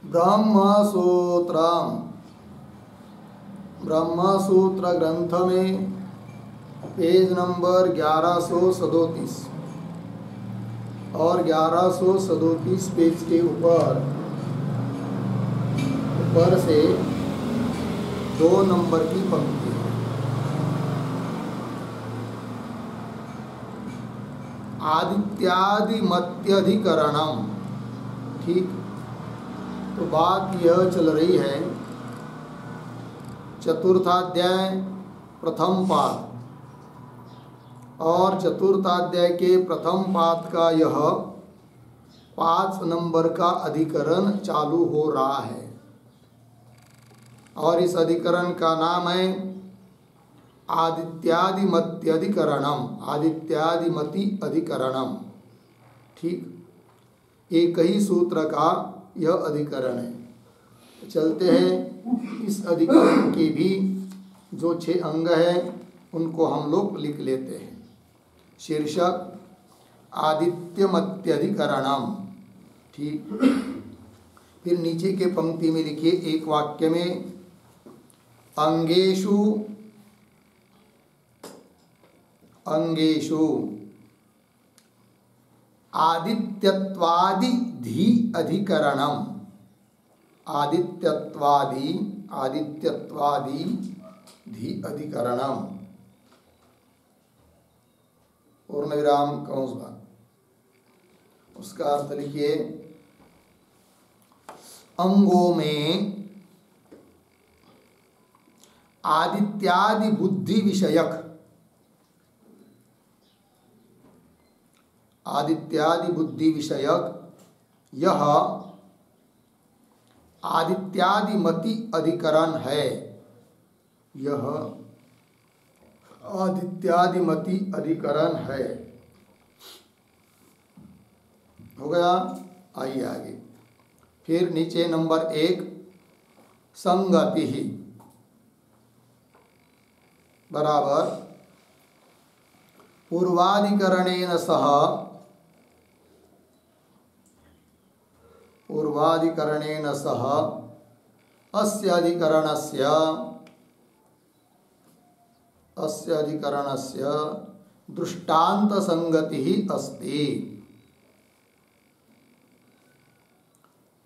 ब्रह्मसूत्रम, ब्रह्मसूत्र ग्रंथ में page number 1137 और 1137 पेज के ऊपर से 2 नंबर की पंक्ति है। आदित्यादि मत्यधिकरणम। ठीक, तो बात यह चल रही है चतुर्थाध्याय प्रथम पाद, और चतुर्थाध्याय के प्रथम पाद का यह 5 नंबर का अधिकरण चालू हो रहा है, और इस अधिकरण का नाम है आदित्यादिमत्यधिकरणम, आदित्यादिमति अधिकरणम। ठीक, एक ही सूत्र का यह अधिकरण है। चलते हैं, इस अधिकरण के भी जो 6 अंग हैं उनको हम लोग लिख लेते हैं। शीर्षक आदित्यमत्यधिकरणम। ठीक, फिर नीचे के पंक्ति में लिखिए एक वाक्य में अंगेषु अंगेषु आदित्यत्वादि धी अधिकरणम, आदित्यत्वादि आदित्यत्वादि धी अधिकरणम, पूर्ण विराम कंस भाग। उसका अर्थ लिखिए अंगों में आदित्यादि बुद्धि विषयक, आदित्यादि बुद्धि विषयक यह आदित्यादि मति अधिकरण है। यह आदित्यादि मति अधिकरण है। हो गया। आइए आगे। फिर नीचे नंबर 1 संगति ही बराबर पूर्वाधिकरणेन सह, पूर्वाधिकरणेन सह अस्य अधिकरणस्य दृष्टान्त संगति ही अस्ति,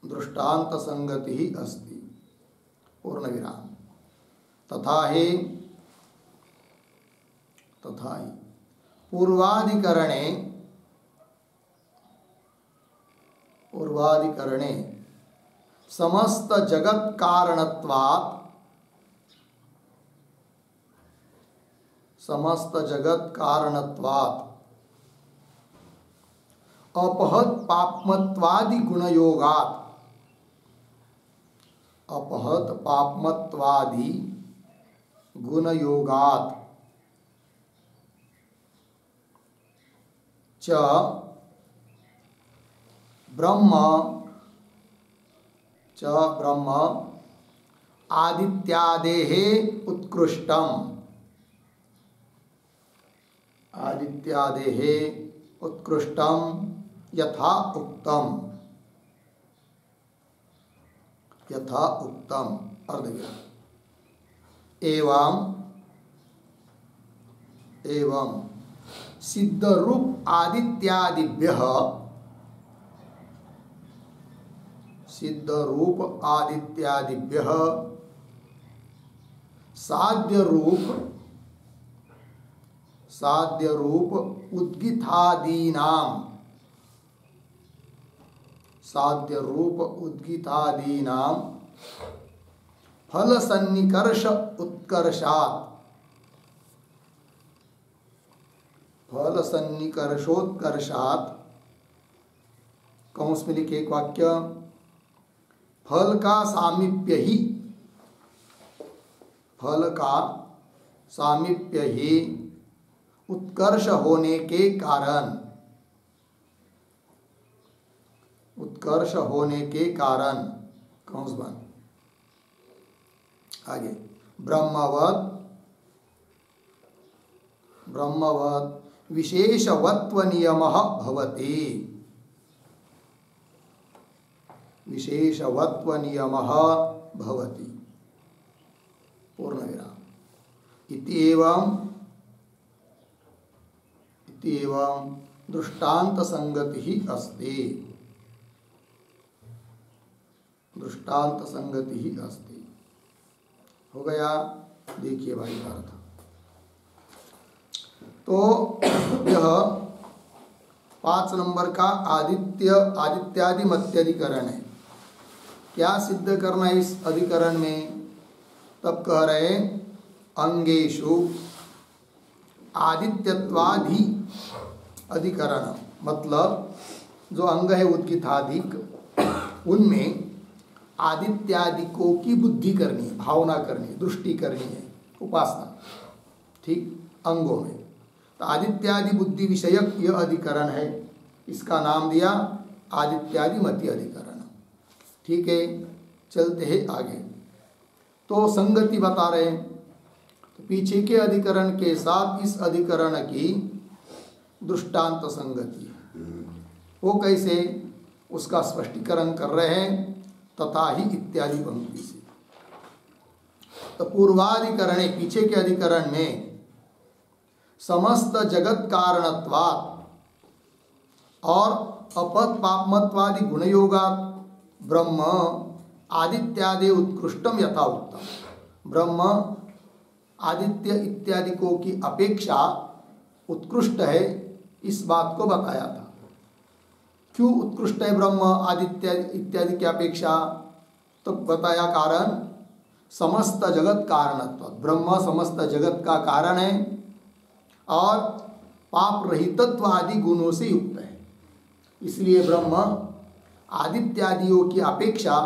दृष्टान्त संगति ही अस्ति, पूर्ण विराम। तथा ही पूर्वाधिकरणे समस्त जगत कारणत्वात्, समस्त जगत कारणत्वात् अपहत पापमत्वादि गुणयोगात्, अपहत पापमत्वादि गुणयोगात् च ब्रह्म आदित्यादेः उत्कृष्टम, आदित्यादेः उत्कृष्टम यथा उक्तम, यथा उक्तम अर्धव्यय एवं सिद्ध रूप आदित्यादिभ्यः, सिद्ध रूप आदित्यादिभ्यः साध्य रूप उद्गीतादीनां, साध्य रूप उद्गीतादीनां फल सन्निकर्ष उत्कर्षात्, फल सन्निकर्षोत्कर्षात् कंस में लिखे एक वाक्य फल का सामीप्य ही, फल का सामीप्य ही उत्कर्ष होने के कारण, उत्कर्ष होने के कारण कंस बन। आगे ब्रह्मवत् विशेषवत्व नियमः भवति, विशेषवत्व नियमः भवति। पूर्णविराम। इति एवं दृष्टांत संगति ही अस्ति। दृष्टांत संगति ही अस्ति। हो गया। देखिए भाई अर्थ। तो यह 5 नंबर का आदित्यादि मत्यधिकरण है। क्या सिद्ध करना है इस अधिकरण में? तब कह रहे अंगेषु आदित्यत्वादि अधिकरण, मतलब जो अंग है उद्गीतादिक, उनमें आदित्यादिकों की बुद्धि करनी है, भावना करनी है, दृष्टि करनी है, उपासना। ठीक, अंगों में तो आदित्यादि बुद्धि विषयक यह अधिकरण है। इसका नाम दिया आदित्यादि मति अधिकरण। ठीक है, चलते हैं आगे। तो संगति बता रहे हैं। तो पीछे के अधिकरण के साथ इस अधिकरण की दृष्टांत संगति, वो कैसे, उसका स्पष्टीकरण कर रहे हैं। तथा ही इत्यादि पंक्ति से। तो पूर्वाधिकरण, पीछे के अधिकरण में समस्त जगत कारणत्वात् और अपत पापमत्वादि गुणयोगात् ब्रह्म आदित्यादि उत्कृष्टम यथा उत्तम। ब्रह्म आदित्य इत्यादिकों की अपेक्षा उत्कृष्ट है, इस बात को बताया था। क्यों उत्कृष्ट है ब्रह्म आदित्य इत्यादि की अपेक्षा? तो बताया कारण, समस्त जगत कारणत्व। ब्रह्म समस्त जगत का कारण है और पाप रहितत्व आदि गुणों से युक्त है, इसलिए ब्रह्म आदित्यादियों की अपेक्षा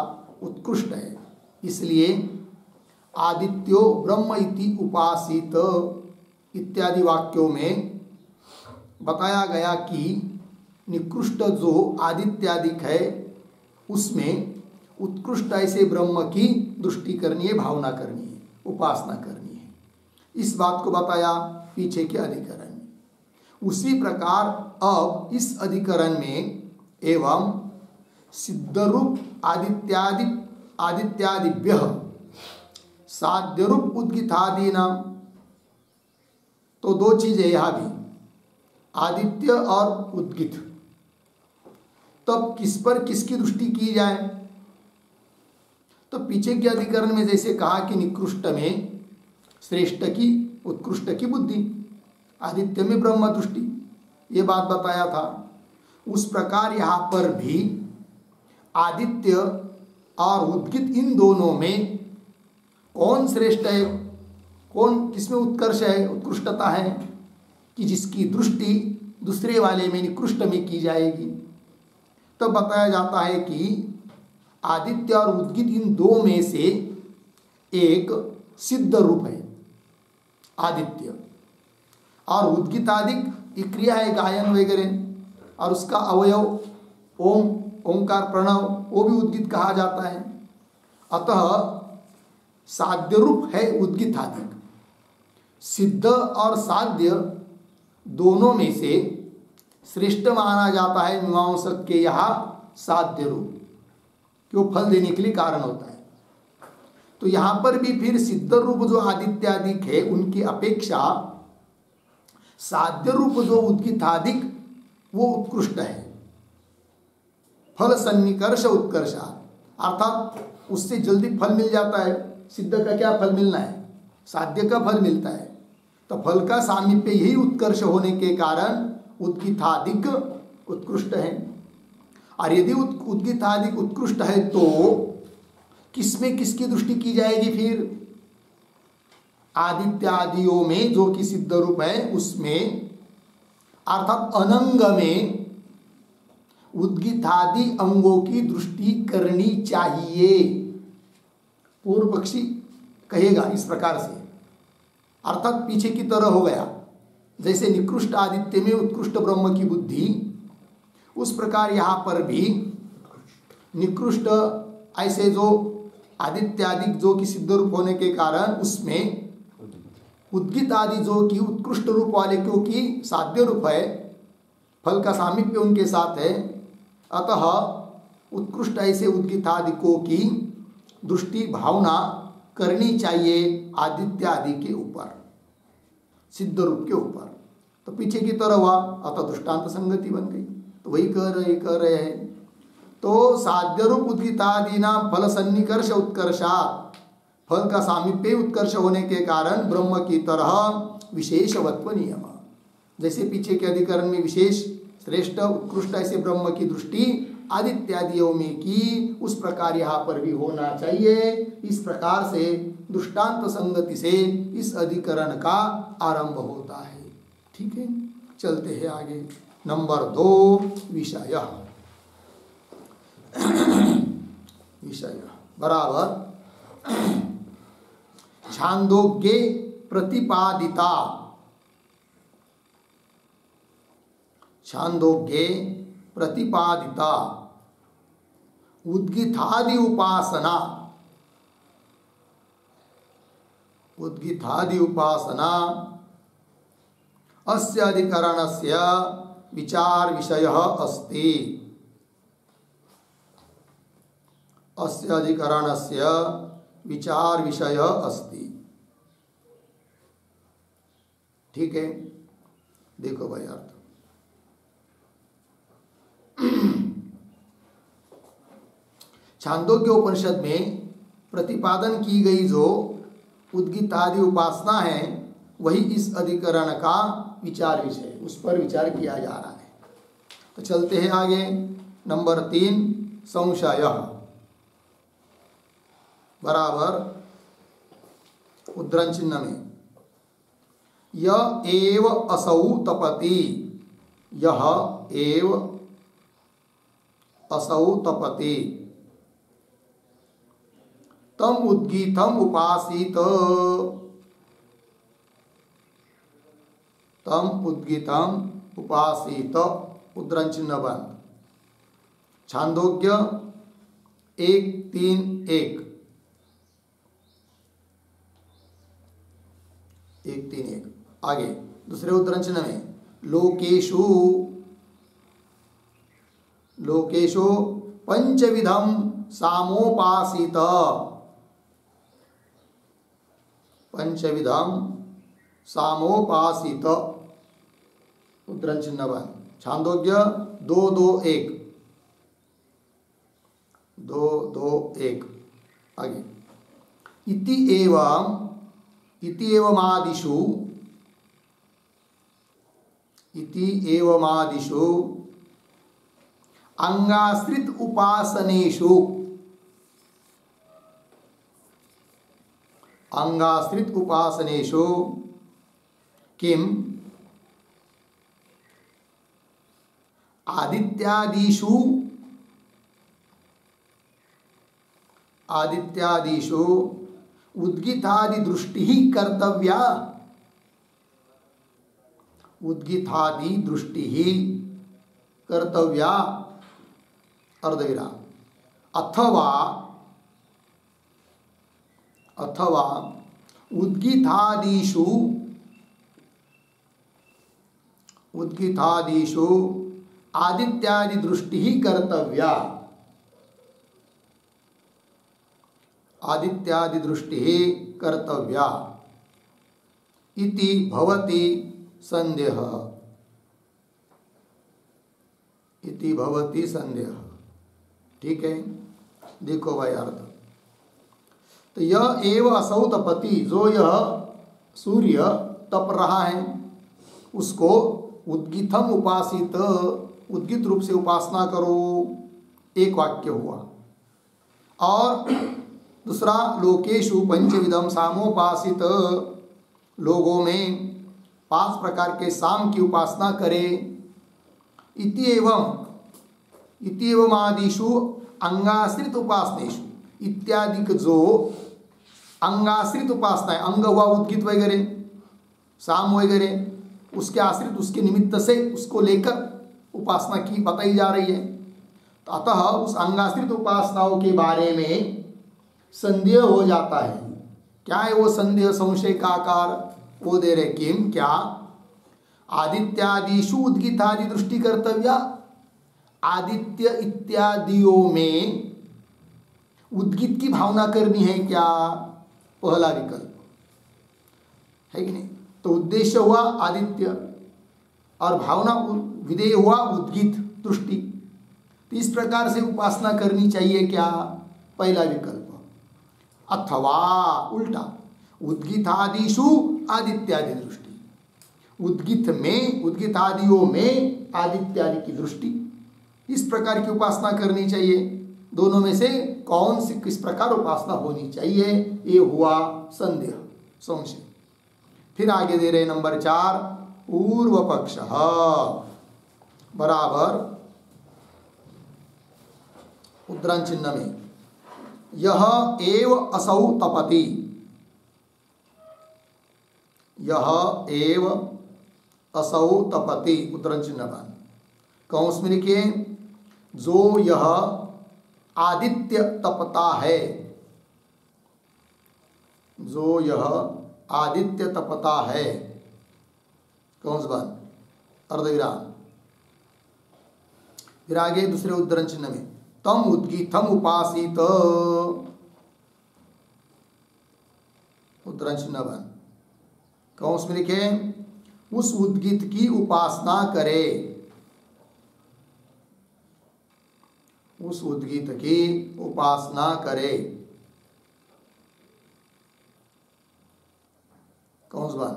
उत्कृष्ट है। इसलिए आदित्यो ब्रह्म इति उपासित इत्यादि वाक्यों में बताया गया कि निकृष्ट जो आदित्यादिक है उसमें उत्कृष्ट ऐसे ब्रह्म की दृष्टि करनी है, भावना करनी है, उपासना करनी है। इस बात को बताया पीछे के अधिकरण में। उसी प्रकार अब इस अधिकरण में एवं सिद्धरूप आदित्यादिभ्य साध्यरूप उद्गीतादि नाम, तो दो चीजें यहाँ भी, आदित्य और उद्गीत। तब किस पर किसकी दृष्टि की जाए? तो पीछे के अधिकरण में जैसे कहा कि निकृष्ट में श्रेष्ठ की, उत्कृष्ट की बुद्धि, आदित्य में ब्रह्म दृष्टि, ये बात बताया था। उस प्रकार यहाँ पर भी आदित्य और उद्गीत, इन दोनों में कौन श्रेष्ठ है, कौन किसमें उत्कर्ष है, उत्कृष्टता है, कि जिसकी दृष्टि दूसरे वाले में, निकृष्ट में की जाएगी। तब बताया जाता है कि आदित्य और उद्गीत इन दो में से एक सिद्ध रूप है आदित्य, और उद्गीतादिक क्रिया है गायन वगैरह, और उसका अवयव ओम, ओंकार, प्रणव, वो भी उद्गीत कहा जाता है। अतः साध्य रूप है उद्गीतादिक। सिद्ध और साध्य दोनों में से श्रेष्ठ माना जाता है मीमांसक के यहाँ साध्य रूप, क्यों फल देने के लिए कारण होता है। तो यहाँ पर भी फिर सिद्ध रूप जो आदित्यादिक है उनकी अपेक्षा साध्य रूप जो उद्गीतादिक वो उत्कृष्ट है। फल सन्निकर्ष उत्कर्ष, अर्थात उससे जल्दी फल मिल जाता है। सिद्ध का क्या फल मिलना है? साध्य का फल मिलता है। तो फल का सामीप्य यही उत्कर्ष होने के कारण उद्गीतादिक उत्कृष्ट है। और यदि उद्गीतादिक उत्कृष्ट है तो किसमें किसकी दृष्टि की जाएगी? फिर आदित्यादियों में जो कि सिद्ध रूप है उसमें, अर्थात अनंग में उद्गीतादि अंगों की दृष्टि करनी चाहिए। पूर्व पक्षी कहेगा इस प्रकार से, अर्थात पीछे की तरह हो गया। जैसे निकृष्ट आदित्य में उत्कृष्ट ब्रह्म की बुद्धि, उस प्रकार यहाँ पर भी निकृष्ट ऐसे जो आदित्यादिक जो कि सिद्ध रूप होने के कारण उसमें उद्गीत आदि जो कि उत्कृष्ट रूप वाले, क्योंकि साध्य रूप है, फल का सामीप्य उनके साथ है, अतः उत्कृष्ट ऐसे उद्गीतादिकों की दृष्टि भावना करनी चाहिए आदित्य आदि के ऊपर, सिद्ध रूप के ऊपर। तो पीछे की तरह हुआ, अतः दृष्टांत संगति बन गई। तो वही कह रहे हैं। तो साध्य रूप उद्गीतादि नाम फल सन्निकर्ष उत्कर्षात, फल का सामीप्य उत्कर्ष होने के कारण ब्रह्म की तरह विशेषवत्व नियम, जैसे पीछे के अधिकरण में विशेष श्रेष्ठ उत्कृष्ट ऐसे ब्रह्म की दृष्टि आदित्यादियों में की, उस प्रकार यहाँ पर भी होना चाहिए। इस प्रकार से दृष्टांत संगति से इस अधिकरण का आरंभ होता है। ठीक है, चलते हैं आगे। नंबर 2 विषय। विषय बराबर छांदोग्ये प्रतिपादिता, छांदोग्ये प्रतिपादिता उद्गीतादि उपासना, उद्गीतादि उपासना अस्य अधिकरणस्य विचार विषयः अस्ति, अस्य अधिकरणस्य विचार विषयः अस्ति। ठीक है, देखो भाई अर्थ। छांदोग्य उपनिषद में प्रतिपादन की गई जो उद्गीतादि उपासना है, वही इस अधिकरण का विचार विषय, उस पर विचार किया जा रहा है। तो चलते हैं आगे। नंबर 3 संशय बराबर उद्धरण चिन्ह में य एव असौ तपति, यह एव असौ तपति तम उद्गीतम उपासीत, तम उद्गीतम उपासीत, उद्धरण चिन्ह बंद। छांदोग्य 1:3:1, 1:3:1 आगे दूसरे उद्धरण चिन्ह में लोकेषु, लोकेषु पंचविधम सामोपासित, पंचविधम सामोपासित, उद्धरण चिन्ह बंद। छांदोग्य 2:2:1, 2:2:1 आगे इति एवमादिषु, इति एवमादिषु अंगाश्रित उपासनेषु, अंगाश्रित उपासनेषु किम आदित्यादिषु, आदित्यादिषु उद्गीतादि दृष्टि ही कर्तव्या, उद्गीतादि दृष्टि ही कर्तव्या अर्धविराम, अथवा अथवा उद्गीतादिषु, उद्गीतादिषु आदित्यादि दृष्टि ही कर्तव्या, आदित्यादि दृष्टि ही कर्तव्या इति भवति संदेह, इति भवति संदेह। ठीक है, देखो भाई अर्थ। तो यह एव असौ तपति, जो यह सूर्य तप रहा है उसको उद्गीतम उपासित, उद्गीत रूप से उपासना करो, एक वाक्य हुआ। और दूसरा लोकेषु पंचविधम सामोपासित, लोगों में 5 प्रकार के साम की उपासना करे। इति एवं आदिषु अंगाश्रित उपासनेषु, इत्यादि जो अंगाश्रित उपासना है, अंग हुआ उद्गीत वगैरह साम वगैरह, उसके आश्रित उसके निमित्त से उसको लेकर उपासना की बताई जा रही है। तो अतः उस अंगाश्रित उपासनाओं के बारे में संदेह हो जाता है। क्या है वो संदेह? संशय का आकार वो दे रहे किम, क्या आदित्यादिषु उद्गीतादि दृष्टि कर्तव्या, आदित्य इत्यादियों में उद्गीत की भावना करनी है क्या? पहला विकल्प है कि नहीं? तो उद्देश्य हुआ आदित्य और भावना विधेय हुआ उद्गीत दृष्टि। तो इस प्रकार से उपासना करनी चाहिए क्या? पहला विकल्प। अथवा उल्टा, उद्गीतादिषु आदित्यादि दृष्टि, उद्गीत में उद्गीतादियों में आदित्यादि की दृष्टि, इस प्रकार की उपासना करनी चाहिए। दोनों में से कौन सी किस प्रकार उपासना होनी चाहिए, ये हुआ संदेह, संशय। फिर आगे दे रहे नंबर 4, पूर्व पक्ष बराबर उद्धरण चिन्ह में यह एव असौ तपति, यह एव असौ तपति, उद्धरण चिन्ह बन कौंस में लिखिए, जो यह आदित्य तपता है, जो यह आदित्य तपता है, कौन सा बात, अर्धविराम। फिर आगे दूसरे उद्धरण चिन्ह में तम उद्गीतम उपासित, उद्धरण चिन्ह बन कौन में लिखे, उस उद्गीत की उपासना करे, उस उद्गीत की उपासना करे, कौन सा बात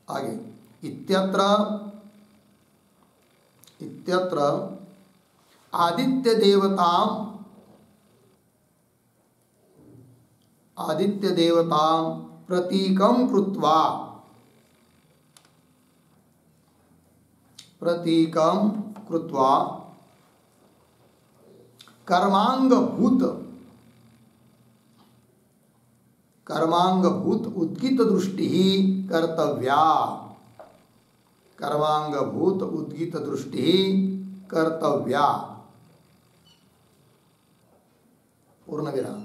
आगे, इत्यत्र इत्यत्र आदित्य देवतां प्रतीकं कृत्वा, प्रतीकं कृत्वा कर्मांगभूत उद्गीत दृष्टि ही कर्तव्या, कर्मांगभूत उद्गीत दृष्टि ही कर्तव्या, पूर्ण विराम।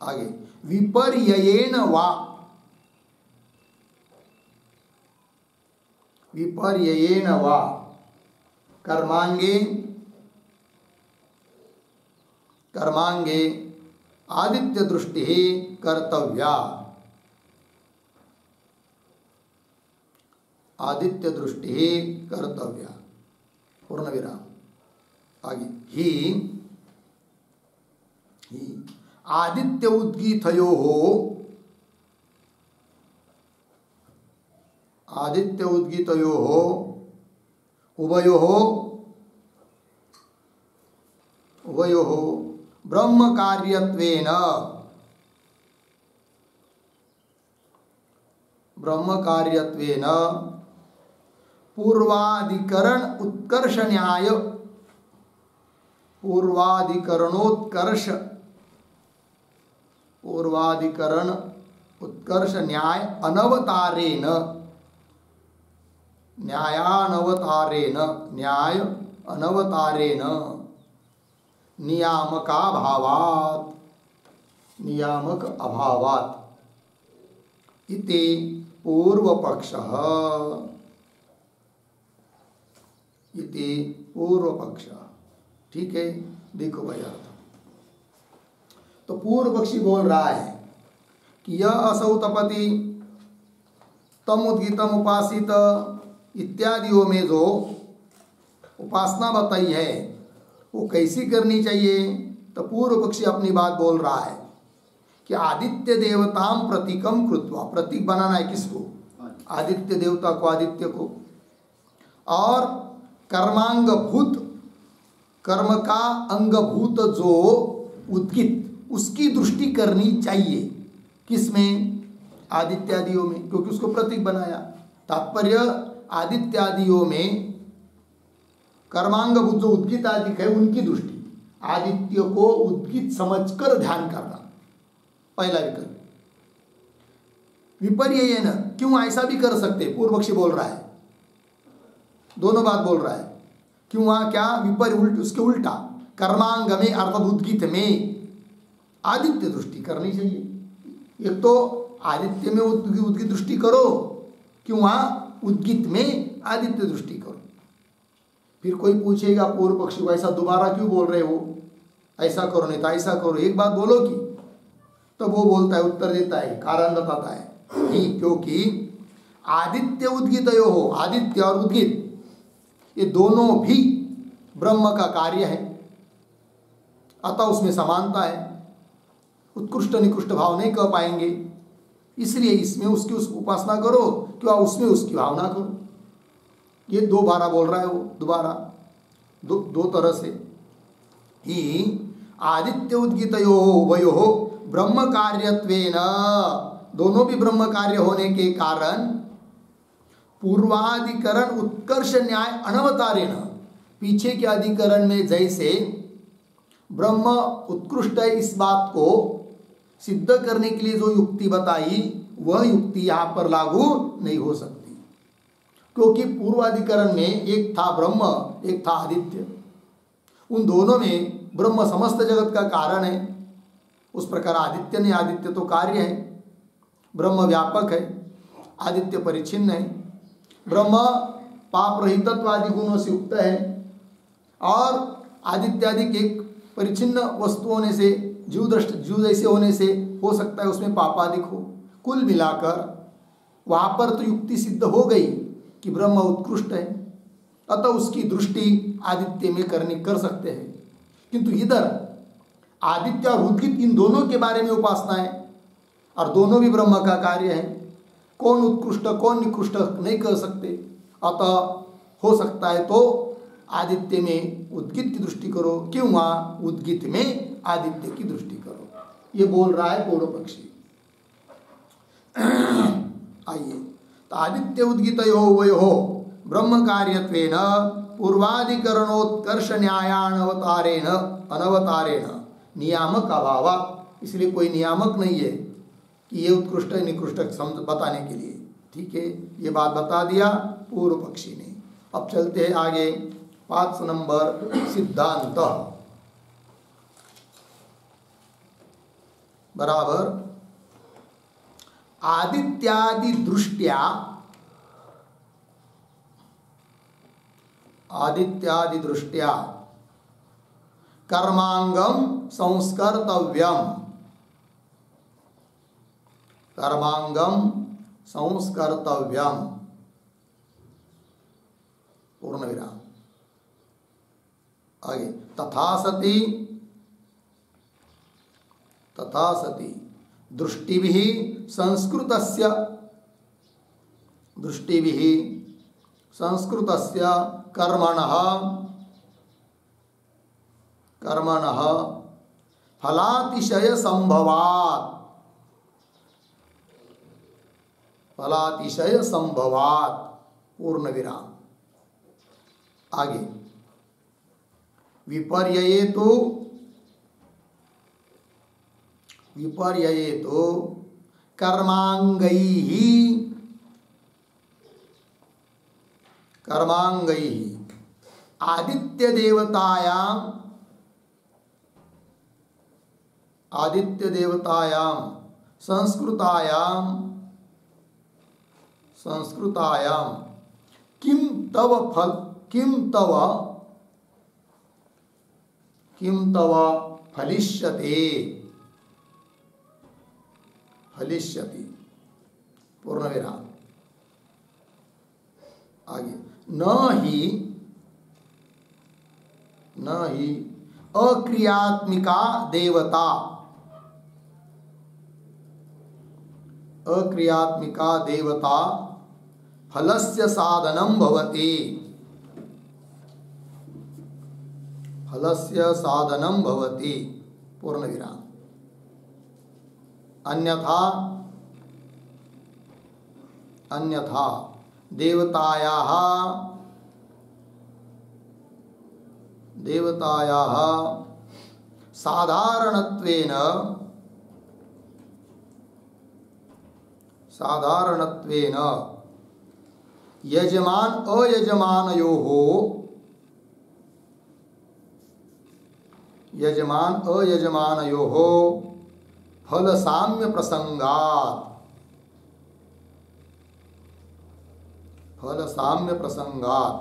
आगे विपर्ययेण वा, विपर्ययेण वा कर्मांगे, कर्मांगे आदित्य दृष्टि ही कर्तव्या, आदित्य दृष्टि ही कर्तव्या, पूर्ण विराम। आगे ही आदित्य उद्गीतयो हो, आदित्य उद्गीतयो हो उभयो हो, उभयो हो ब्रह्म कार्यत्वेन, ब्रह्म कार्यत्वेन पूर्वाधिकरण उत्कर्ष न्याय, पूर्वाधिकरणोत्कर्ष, पूर्वाधिकरण उत्कर्ष न्याय अनवतारेण, न्यायानवतारेण, न्याय अनवतारेण नियामकाभावात्, नियामक अभावात् इति पूर्वपक्षः, इति पूर्वपक्षः। ठीक है, देखो भाई अर्थ। तो पूर्व पक्षी बोल रहा है कि यह असौ तपति, तम उद्गीतम उपासित इत्यादियों में जो उपासना बताई है वो कैसी करनी चाहिए? तो पूर्व पक्षी अपनी बात बोल रहा है कि आदित्य देवताम प्रतीकम कृत्वा, प्रतीक बनाना है किसको? आदित्य देवता को, आदित्य को, और कर्मांगभूत, कर्म का अंगभूत जो उद्गीत, उसकी दृष्टि करनी चाहिए। किसमें? आदित्यादियों में, क्योंकि उसको प्रतीक बनाया। तात्पर्य आदित्यादियों में कर्मांगभूत जो उद्गीत आदि है उनकी दृष्टि, आदित्य को उद्गीत समझकर ध्यान करना, पहला विकल्प। विपर्ययेन, क्यों ऐसा भी कर सकते? पूर्व पक्षी बोल रहा है, दोनों बात बोल रहा है। क्यों? वहां क्या विपर्य, उसके उल्टा कर्मांग में अर्थात उद्गीत में आदित्य दृष्टि करनी चाहिए। एक तो आदित्य में उद्गीत दृष्टि करो, क्यों? वहां उद्गीत में आदित्य दृष्टि करो। फिर कोई पूछेगा पूर्व पक्षी को, ऐसा दोबारा क्यों बोल रहे हो, ऐसा करो नहीं तो ऐसा करो, एक बात बोलो कि, तब वो बोलता है, उत्तर देता है, कारण बताता है कि क्योंकि आदित्य उद्गीतयो हो, आदित्य और उद्गीत ये दोनों भी ब्रह्म का कार्य है, अतः उसमें समानता है, उत्कृष्ट निकृष्ट भाव नहीं कर पाएंगे, इसलिए इसमें उसकी उपासना करो, क्यों उसमें उसकी भावना करो। ये दोबारा बोल रहा है वो, दोबारा दो तरह से ही आदित्य उद्गीतयो उभयो ब्रह्म कार्यत्वेन, दोनों भी ब्रह्म कार्य होने के कारण पूर्वाधिकरण उत्कर्ष न्याय अनवतारेण, पीछे के अधिकरण में जैसे ब्रह्म उत्कृष्ट है इस बात को सिद्ध करने के लिए जो युक्ति बताई, वह युक्ति यहाँ पर लागू नहीं हो सकती, क्योंकि पूर्वाधिकरण में एक था ब्रह्म, एक था आदित्य, उन दोनों में ब्रह्म समस्त जगत का कारण है, उस प्रकार आदित्य नहीं, आदित्य तो कार्य है, ब्रह्म व्यापक है, आदित्य परिच्छिन्न है, ब्रह्म पाप रहितत्वादि गुणों से युक्त है, और आदित्यादि एक परिच्छिन्न वस्तु होने से, जीव जैसे होने से हो सकता है उसमें पापादिक हो। कुल मिलाकर वहाँ पर तो युक्ति सिद्ध हो गई कि ब्रह्म उत्कृष्ट है, अतः उसकी दृष्टि आदित्य में कर सकते हैं, किंतु इधर आदित्य और उद्गीत इन दोनों के बारे में उपासना है, और दोनों भी ब्रह्म का कार्य है, कौन उत्कृष्ट कौन निकृष्ट नहीं कर सकते, अतः हो सकता है तो आदित्य में उद्गीत की दृष्टि करो, क्यों वहाँ उद्गीत में आदित्य की दृष्टि करो, ये बोल रहा है पूर्व पक्षी। आइए, तो आदित्य उद्गीतयो उभयो ब्रह्म कार्यत्वेन पूर्वाधिकरणोत्कर्ष न्यायानवतारेण अनवतारेण नियामक अभाव, इसलिए कोई नियामक नहीं है कि ये उत्कृष्ट है निकृष्ट बताने के लिए। ठीक है, ये बात बता दिया पूर्व पक्षी ने। अब चलते हैं आगे 5 नंबर सिद्धांत बराबर आदित्यादि दृष्टिया कर्मांगम संस्कर्तव्यम, कर्मांगम संस्कर्तव्यम पूर्ण विराम। आगे तथा सति दृष्टिभिः संस्कृतस्य कर्मणः फलातिशय संभवात पूर्ण विराम। आगे विपर्यये तो कर्मांगैः आदित्य देवतायां संस्कृतायां किम तव फलिष्यति पूर्ण विराम। आगे न ही अक्रियात्मिका देवता फलस्य साधनं भवति पूर्ण विराम। अन्यथा देवतायाः साधारणत्वेन यजमान अयजमानयोः फल साम्य प्रसंगात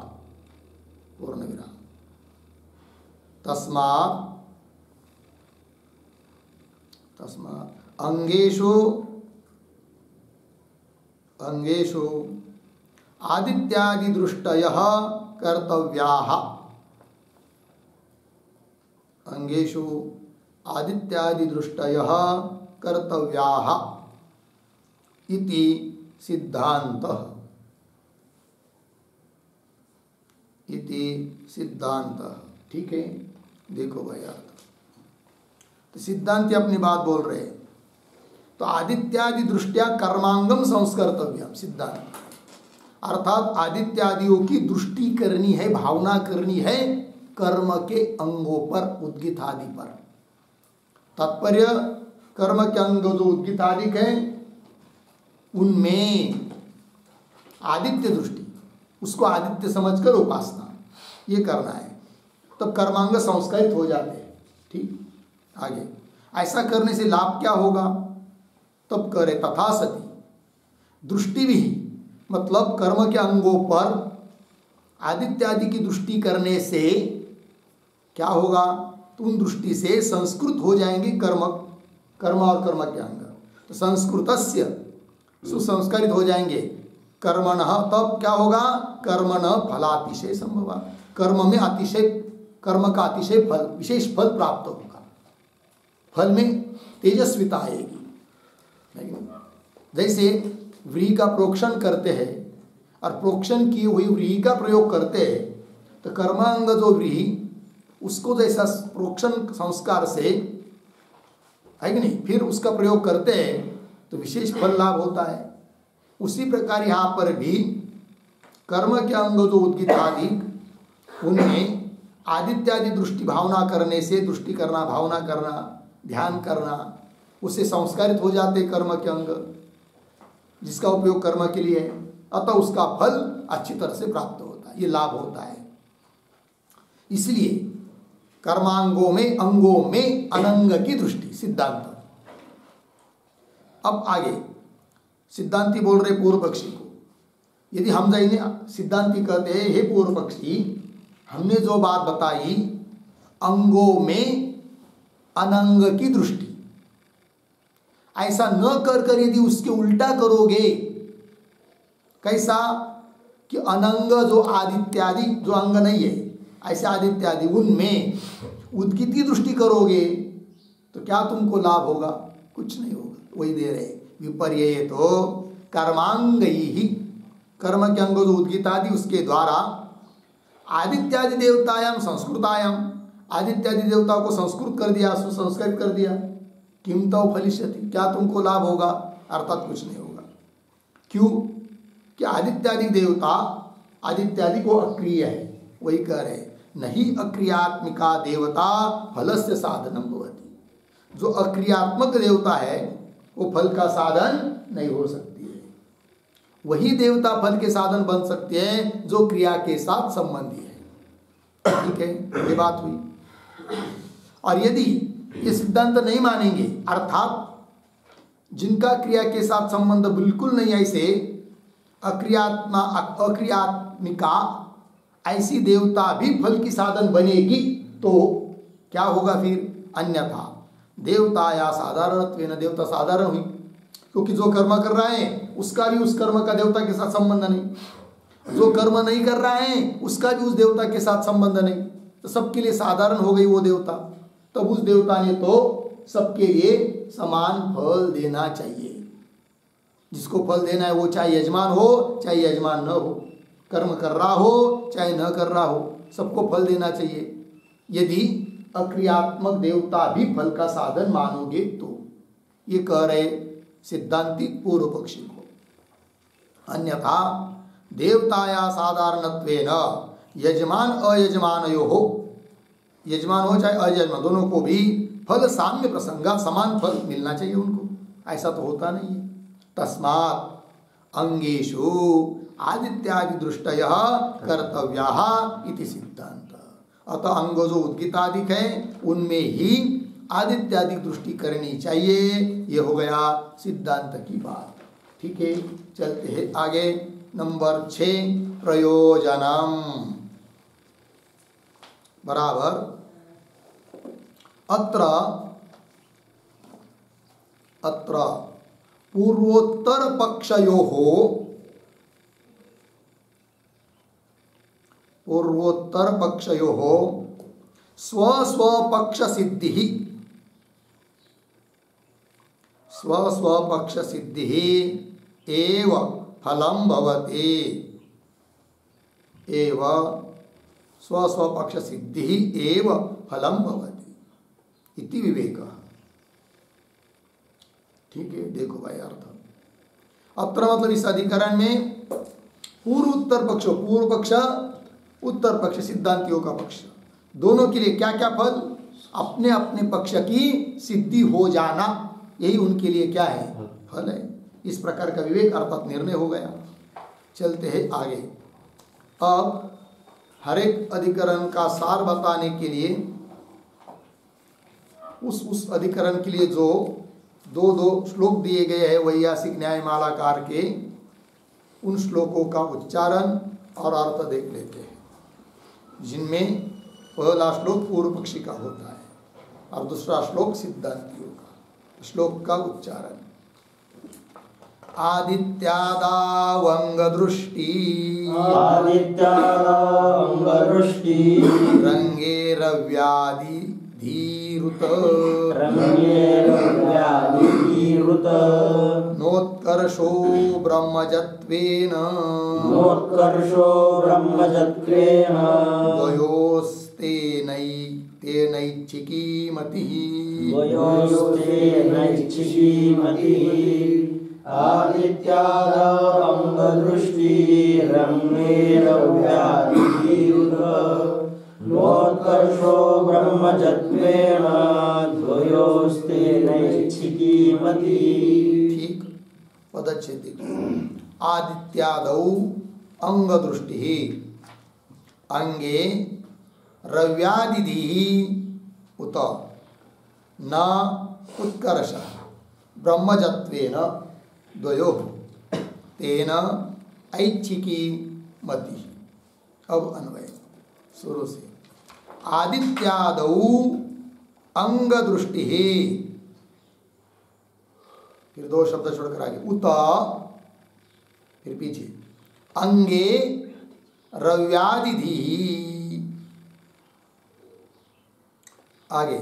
पूर्ण विराम। तस्मात् अंगेषु आदित्यादि दृष्टयः कर्तव्याः। अंगेषु आदित्यादि दृष्टयः कर्तव्याः इति सिद्धान्तः। ठीक है, देखो भाई तो सिद्धांति अपनी बात बोल रहे हैं। तो आदित्यादि दृष्टिया कर्मांगम संस्कर्तव्यम, सिद्धांत अर्थात आदित्यादियों की दृष्टि करनी है, भावना करनी है कर्म के अंगों पर, उद्गित आदि पर। तात्पर्य कर्म के अंग जो उद्गित आदि है उनमें आदित्य दृष्टि, उसको आदित्य समझकर उपासना ये करना है, तब कर्मांग संस्कारित हो जाते हैं। ठीक, आगे ऐसा करने से लाभ क्या होगा? तब करे तथा सती दृष्टि भी, मतलब कर्म के अंगों पर आदित्यादि की दृष्टि करने से क्या होगा? तो उन दृष्टि से संस्कृत हो जाएंगे कर्म और कर्म के अंग। तो संस्कृतस्य सुसंस्कारित हो जाएंगे कर्मणः, तब क्या होगा? कर्मणः फलातिशय संभव, कर्म में अतिशय, कर्म का अतिशय फल, विशेष फल प्राप्त होगा, फल में तेजस्विता आएगी। जैसे व्रीहि का प्रोक्षण करते हैं और प्रोक्षण की हुई व्रीहि का प्रयोग करते हैं, तो कर्मांग जो व्रीहि उसको जैसा प्रोक्षण संस्कार से है कि नहीं, फिर उसका प्रयोग करते हैं तो विशेष फल लाभ होता है। उसी प्रकार यहाँ पर भी कर्म के अंग जो उद्गित आदि, उनमें आदित्यादि दृष्टि भावना करने से, दृष्टि करना, भावना करना, ध्यान करना, उससे संस्कारित हो जाते कर्म के अंग जिसका उपयोग कर्म के लिए है, अतः उसका फल अच्छी तरह से प्राप्त होता है, ये लाभ होता है। इसलिए कर्मांगों में, अंगों में अनंग की दृष्टि, सिद्धांत। अब आगे सिद्धांती बोल रहे पूर्व पक्षी को, यदि हम जाएंगे, सिद्धांती कहते हैं हे पूर्व पक्षी, हमने जो बात बताई अंगों में अनंग की दृष्टि, ऐसा न कर यदि उसके उल्टा करोगे, कैसा कि अनंग जो आदित्यादि जो अंग नहीं है, ऐसे आदित्यादि उनमें उद्गिति दृष्टि करोगे तो क्या तुमको लाभ होगा? कुछ नहीं होगा। वही दे रहे विपर्य तो कर्मांग ही, कर्म के अंग जो उद्गित आदि उसके द्वारा आदित्यादि देवतायाम संस्कृतायाम, आदित्यादि देवताओं को संस्कृत कर दिया, सुसंस्कृत कर दिया, किम तो फलिष्यति, क्या तुमको लाभ होगा? अर्थात कुछ नहीं होगा। क्यों? कि आदित्यादि देवता, आदित्यादि को अक्रिय है, वही कह रहे नहीं अक्रियात्मिका देवता फलस्य साधनम भवति। जो अक्रियात्मक देवता है वो फल का साधन नहीं हो सकती है, वही देवता फल के साधन बन सकते हैं जो क्रिया के साथ संबंधी है। ठीक है, ये बात हुई। और यदि ये सिद्धांत नहीं मानेंगे, अर्थात जिनका क्रिया के साथ संबंध बिल्कुल नहीं, ऐसे अक्रियात्मिका ऐसी देवता भी फल की साधन बनेगी, तो क्या होगा फिर? अन्यथा देवता या साधारणत्वेन, देवता साधारण हुई, क्योंकि जो कर्म कर रहा है उसका भी उस कर्म का देवता के साथ संबंध नहीं, जो कर्म नहीं कर रहा है उसका भी उस देवता के साथ संबंध नहीं, तो सबके लिए साधारण हो गई वो देवता। तब उस देवता ने तो सबके लिए समान फल देना चाहिए। जिसको फल देना है वो चाहे यजमान हो चाहे यजमान न हो, कर्म कर रहा हो चाहे न कर रहा हो, सबको फल देना चाहिए। यदि अक्रियात्मक देवता भी फल का साधन मानोगे तो, ये कह रहे सिद्धांतिक पूर्व पक्षी को। अन्यथा देवताया साधारणत्वेन यजमान अयजमानयो हो, यजमान हो चाहे अयजमान, दोनों को भी फल साम्य प्रसंगा, समान फल मिलना चाहिए उनको, ऐसा तो होता नहीं है। तस्मात् अंगेषु आदित्यादि दृष्टयः कर्तव्याः इति सिद्धांत। अतः अंग जो उद्गितादिक है उनमें ही आदित्यादि दृष्टि करनी चाहिए, ये हो गया सिद्धांत की बात। ठीक है, चलते हैं आगे। नंबर 6 प्रयोजनम। बराबर अत्र अत्र पूर्वोत्तर पक्षयोः स्वस्वपक्ष सिद्धिः एव फलं भवति एव स्वस्वपक्ष सिद्धिः एव फलं भवति इति विवेकः। ठीक है, देखो भाई अर्थ अत्र मतलब इस अधिकरण में पूर्व पक्ष उत्तर पक्ष सिद्धांतियों का पक्ष दोनों के लिए क्या क्या फल, अपने अपने पक्ष की सिद्धि हो जाना, यही उनके लिए क्या है, फल है। इस प्रकार का विवेक अर्थात निर्णय हो गया। चलते हैं आगे। अब हर एक अधिकरण का सार बताने के लिए उस अधिकरण के लिए जो दो श्लोक दिए गए हैं वैयासिक न्यायमालाकार के, उन श्लोकों का उच्चारण और अर्थ देख लेते हैं, जिनमें पहला श्लोक पूर्व पक्षी का होता है और दूसरा श्लोक सिद्धांतियों का। श्लोक का उच्चारण आदित्यादावंगदृष्टि रंगे रव्यादि धीरुत नोत्कर्षो ब्रह्मजत्वेन द्वयोस्तेनैच्छिकी मतिः नोत्कर्षो ब्रह्मजत्वेन द्वयोस्तेनैच्छिकी मतिः। ठीक, पदच्छेद देखिए। आदित्यादौ अंग दृष्टि अंगे रव्यादिधि उत न उत्कर्ष ब्रह्मजत्वेन द्वयोः तेन ऐच्छिकी मति। अब अन्वय शुरू से। आदित्यादौ अंग दृष्टि, फिर दो शब्द छोड़कर आगे उत, फिर पीछे अंगे रव्यादिधि, आगे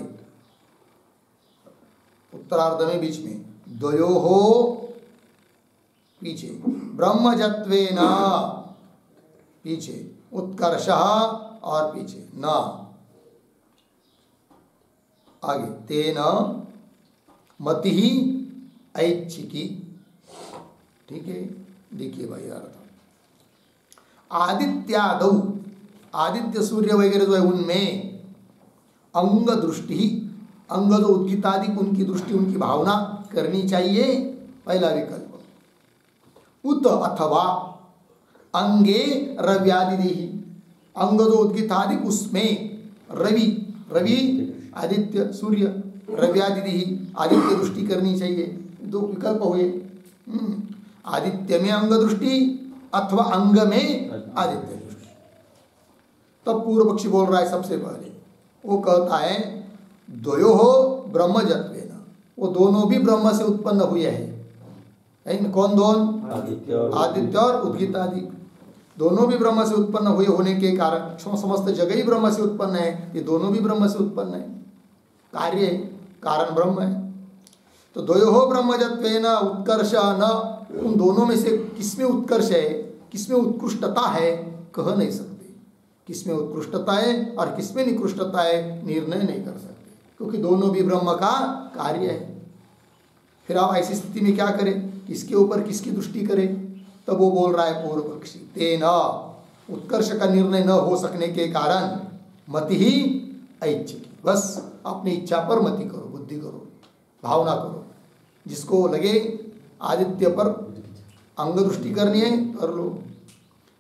उत्तरार्ध में बीच में द्वयोः, पीछे ब्रह्मजत्वेन, पीछे उत्कर्षः और पीछे न, आगे तेन मतिः ऐच्छिकी। ठीक है, देखिए भाई अर्थ। आदित्यादौ, आदित्य सूर्य वगैरह जो है उनमें अंग दृष्टि, अंग जो उद्गीतादि उनकी दृष्टि उनकी भावना करनी चाहिए, पहला विकल्प। उत अथवा अंगे रव्यादिधि, अंग जो उद्गीतादि उसमें रवि, रवि आदित्य सूर्य, रव्यादिधि आदित्य दृष्टि करनी चाहिए। दो विकल्प हुए, आदित्य में अंग दृष्टि अथवा अंग में आदित्य दृष्टि। तब पूर्व पक्षी बोल रहा है सबसे पहले, वो कहता है द्वयोः ब्रह्मजत्वेन, वो दोनों भी ब्रह्म से उत्पन्न हुए हैं। कौन दोन? आदित्य और उद्गीतादि दोनों भी ब्रह्म से उत्पन्न हुए होने के कारण समस्त जगह ही ब्रह्म से उत्पन्न है, ये दोनों भी ब्रह्म से उत्पन्न है, कार्य है, कारण ब्रह्म है। तो द्वयोः ब्रह्मजत्वेन उत्कर्ष न, उन दोनों में से किसमें उत्कर्ष है, किसमें उत्कृष्टता है, कह नहीं सकते। किसमें उत्कृष्टता है और किसमें निकृष्टता है निर्णय नहीं कर सकते, क्योंकि दोनों भी ब्रह्म का कार्य है। फिर आप ऐसी स्थिति में क्या करें, किसके ऊपर किसकी दृष्टि करें? तब वो बोल रहा है पूर्व पक्षी, तेन उत्कर्ष का निर्णय न हो सकने के कारण मति ही ऐच्छिकी, बस अपनी इच्छा पर मति करो, बुद्धि करो, भावना करो। जिसको लगे आदित्य पर अंग दृष्टि करनी है कर लो,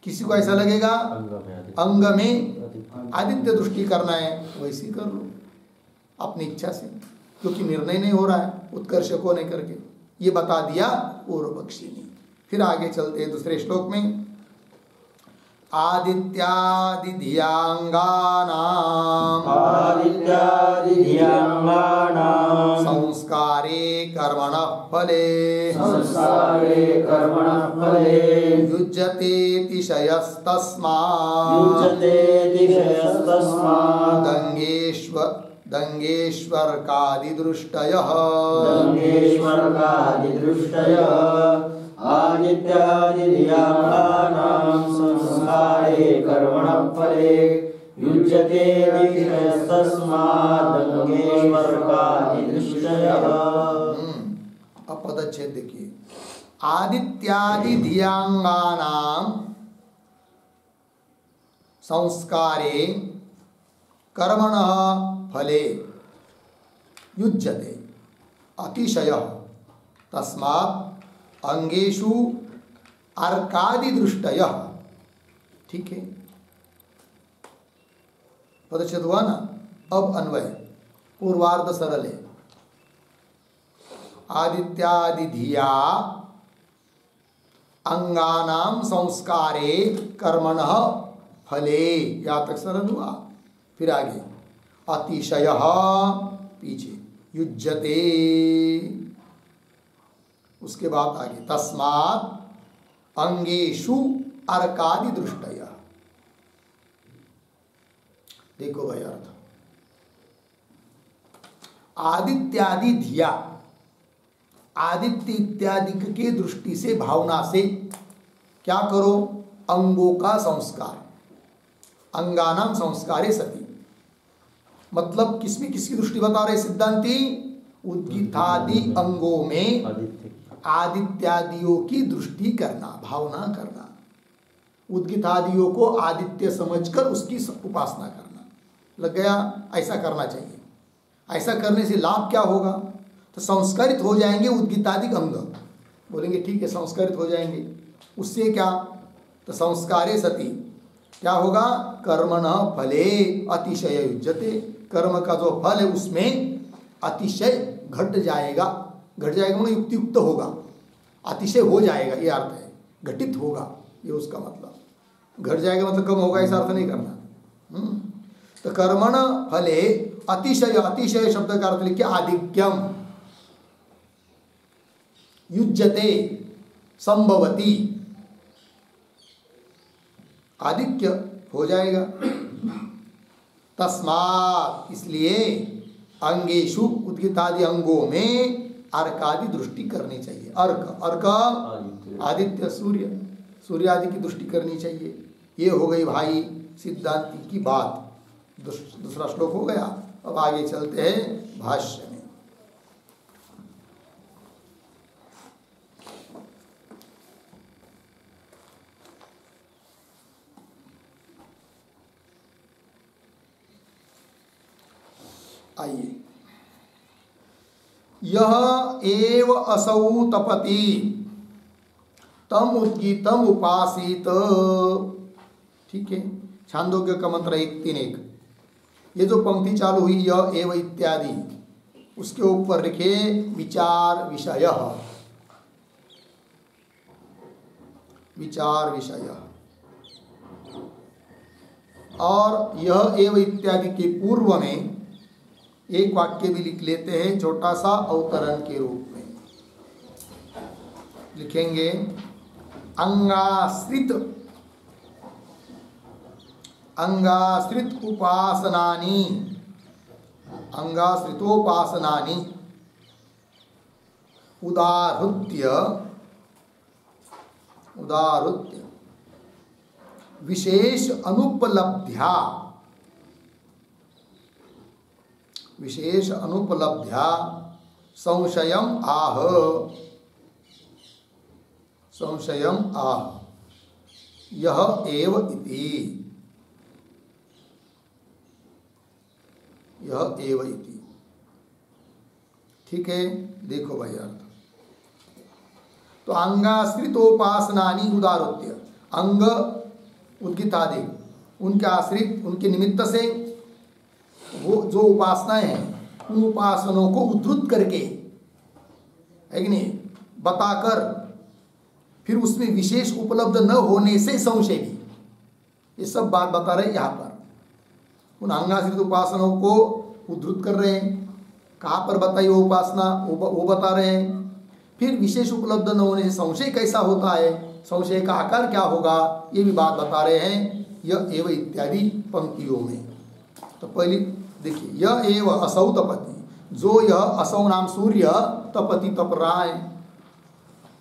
किसी को ऐसा लगेगा अंग में आदित्य दृष्टि करना है वैसी कर लो अपनी इच्छा से, क्योंकि निर्णय नहीं हो रहा है उत्कर्ष को नहीं करके। ये बता दिया पूर्व पक्षी ने। फिर आगे चलते हैं दूसरे श्लोक में। आदित्यादि धियांगानां आदित्यादि धियांगानां संस्कारे कर्मणः फले संस्कारे कर्मणः फले युज्यते तिशयस्तस्मात् युज्यते तिशयस्तस्मात् दंगेश्वर्कादिदृष्टयः दंगेश्वर्कादिदृष्टयः आदित्यादि धियांगानां संस्कारे कर्मणः फले युज्यते तिशयस्तस्मात् दंगेश्वर्कादिदृष्टयः। अब पदच्छेद देखिए। आदित्यादि धियांगानां संस्कारे कर्मणः फले युज्यते अतिशयः तस्मात् अंगेषु अर्कादि दृष्टयः। ठीक है, पदच्छेद हुआ ना। अब अन्वय पूर्वार्ध सरल है। आदित्यादि धिया अंगानां संस्कारे कर्मणः फले, या तक सरल हुआ। फिर आगे अतिशयः पीछे युज्यते, उसके बाद आगे तस्मात् अंगेषु अर्कादि दृष्टयः। देखो भाई अर्थ, आदित्यादि धिया, आदित्य इत्यादि के दृष्टि से भावना से क्या करो, अंगों का संस्कार, अंगानाम संस्कारे सती। मतलब किसमें किसकी दृष्टि बता रहे सिद्धांती, उद्गीतादि अंगों में आदित्यादियों की दृष्टि करना, भावना करना, उद्गीतादियों को आदित्य समझकर उसकी उपासना करना। लग गया, ऐसा करना चाहिए। ऐसा करने से लाभ क्या होगा, तो संस्कारित हो जाएंगे उद्गीतादिक अंग। बोलेंगे ठीक है संस्कारित हो जाएंगे, उससे क्या, तो संस्कारे सती क्या होगा, कर्मणः फले अतिशय युज्यते, कर्म का जो फल है उसमें अतिशय घट जाएगा। घट जाएगा मतलब युक्ति युक्त होगा, अतिशय हो जाएगा, ये अर्थ है। घटित होगा ये उसका मतलब, घट जाएगा मतलब कम होगा ऐसा अर्थ नहीं करना। तो कर्मण फले अतिशय, अतिशय शब्द का अर्थ लिखिए आधिक्यम, युज्यते संभवती, आधिक्य हो जाएगा। तस्मात् इसलिए अंगेषु उद्गीतादि अंगों में अर्कादि दृष्टि करनी चाहिए। अर्क, अर्क आदित्य, सूर्य, सूर्य आदि की दृष्टि करनी चाहिए। ये हो गई भाई सिद्धांति की बात। दूसरा श्लोक हो गया। अब आगे चलते हैं भाष्य में। आइए, यह एव असौ तपति तम उद्गीतम उपासित। ठीक है, छांदोग्य का मंत्र 1:3:1। ये जो पंक्ति चालू हुई यह एव इत्यादि, उसके ऊपर लिखे विचार विषय, विचार विषय। और यह एव इत्यादि के पूर्व में एक वाक्य भी लिख लेते हैं छोटा सा अवतरण के रूप में। लिखेंगे अंगाश्रित, अंगाश्रित उपासनानि, अंगाश्रितोपासनानि उदाहृत्य, उदाहृत्य विशेष अनुपलब्ध्या, विशेष अनुपलब्ध्या संशयम आह, संशयम आह, यह एव इति, यह एव इति। ठीक है, देखो भाई अर्थ। तो अंगाश्रितोपासनानि उदाहृत्य, अंग उद्गीतादि उनके आश्रित, उनके निमित्त से वो जो उपासनाएं हैं उन उपासनों को उद्धृत करके, है कि नहीं, बताकर फिर उसमें विशेष उपलब्ध न होने से संशय भी, ये सब बात बता रहे यहाँ पर। उन अंगाश्रित उपासनाओं को उद्धृत कर रहे हैं। कहाँ पर बताई वो उपासना, वो बता रहे हैं। फिर विशेष उपलब्ध न होने से संशय कैसा होता है, संशय का आकार क्या होगा, ये भी बात बता रहे हैं यह एव इत्यादि पंक्तियों में। तो पहले देखिए, यह एव असौ तपति, जो यह असौ नाम सूर्य तपति तप रहा है,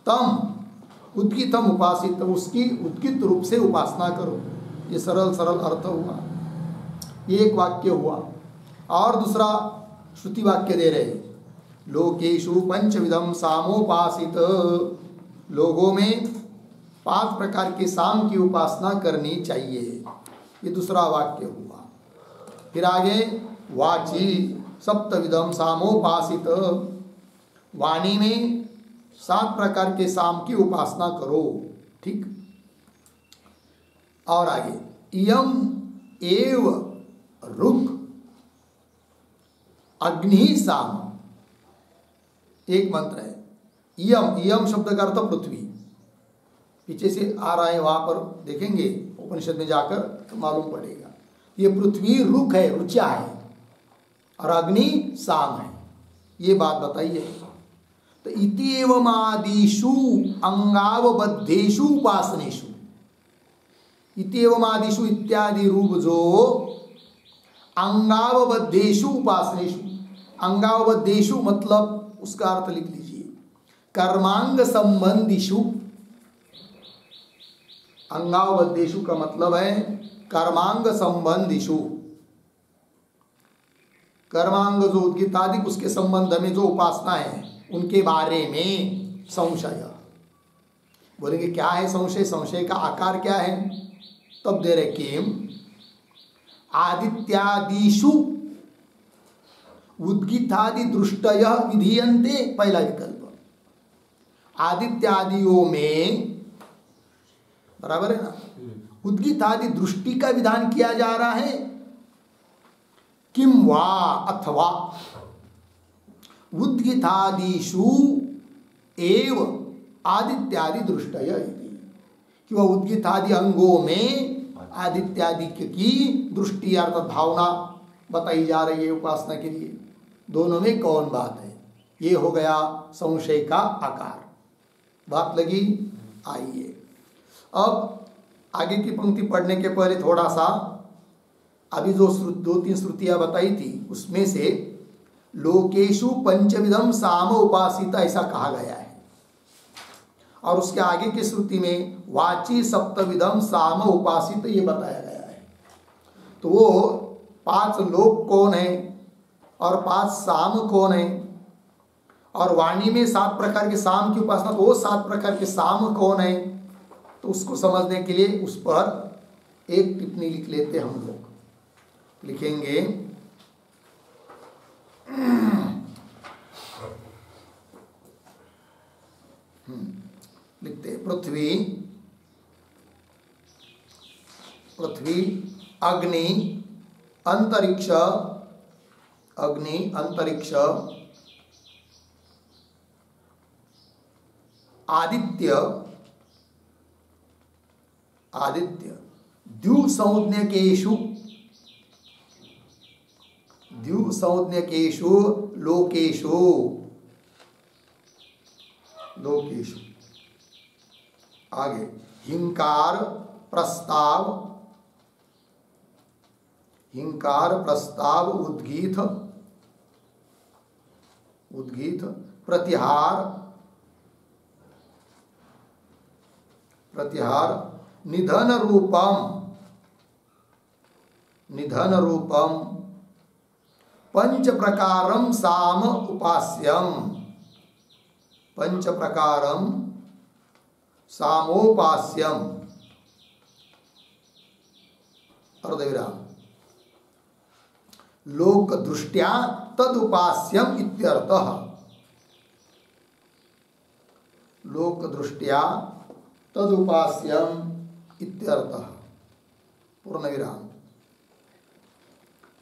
तम उद्गीतम उपासित, उसकी उद्गीत रूप से उपासना करो। ये सरल सरल अर्थ हुआ, ये एक वाक्य हुआ। और दूसरा श्रुति वाक्य दे रहे, लोकेशु पंचविधम सामोपासित, लोगों में 5 प्रकार के साम की उपासना करनी चाहिए। ये दूसरा वाक्य हुआ। फिर आगे वाची सप्तविधम सामोपासित, वाणी में 7 प्रकार के साम की उपासना करो। ठीक। और आगे इयम एव रुक अग्नि साम, एक मंत्र है। इयम, इयम शब्द का अर्थ पृथ्वी, पीछे से आ रहा है, वहां पर देखेंगे उपनिषद में जाकर तो मालूम पड़ेगा। ये पृथ्वी रुक है, रुचा है, और अग्नि साम है, ये बात बताइए। तो इति एवं आदिषु अंगावबद्धेषु उपासनेषु, इति एवं आदिषु इत्यादि रूप जो अंगावबद्धेषु उपासनेषु, अंगावबद्धेषु मतलब उसका अर्थ लिख लीजिए, कर्मांग संबंधिषु। अंगावबद्धेषु का मतलब है कर्मांग संबंधिषु, कर्मांग जो उद्गीतादि उसके संबंध में जो उपासना है उनके बारे में संशय। बोलेंगे क्या है संशय, संशय का आकार क्या है, तब दे रहे किम आदित्यादिषु उद्गीतादि दृष्टय विधीयन्ते, पहला विकल्प। आदित्यादियों में, बराबर है ना, उद्गीतादि दृष्टि का विधान किया जा रहा है। किम वा अथवा उद्गीतादिषु एव आदित्यादि दृष्टय, कि वह उद्गीतादि अंगों में आदित्यादि की दृष्टि अर्थात भावना बताई जा रही है उपासना के लिए। दोनों में कौन बात है, ये हो गया संशय का आकार। बात लगी। आइए अब आगे की पंक्ति पढ़ने के पहले थोड़ा सा, अभी जो 2-3 श्रुतियां बताई थी उसमें से लोकेशु पंचविधम साम उपासित ऐसा कहा गया है, और उसके आगे की श्रुति में वाची सप्तविधम साम उपासित ये बताया गया है। तो वो 5 लोक कौन है और 5 साम कौन है, और वाणी में 7 प्रकार के साम की उपासना, तो वो 7 प्रकार के साम कौन है, तो उसको समझने के लिए उस पर एक टिप्पणी लिख लेते हम लोग। लिखेंगे लिखते पृथ्वी, पृथ्वी अग्नि अंतरिक्ष, अग्नि अंतरिक्ष आदित्य, आदित्य द्युसंज्ञकेषु, द्युसंज्ञकेषु लोकेषु, लोकेषु। आगे हिंकार प्रस्ताव, हिंकार प्रस्ताव उद्गीत, उद्गीत प्रतिहार, प्रतिहार निधन रूपम, निधन रूपम पंच प्रकारम साम उपास्यम, पंच प्रकारम सामोपास्यम, अर्धविराम लोक दृष्टिया तदुपास्यम इत्यर्थः, लोक दृष्टिया तदुपास्यम इत्यर्थः, पूर्ण विराम।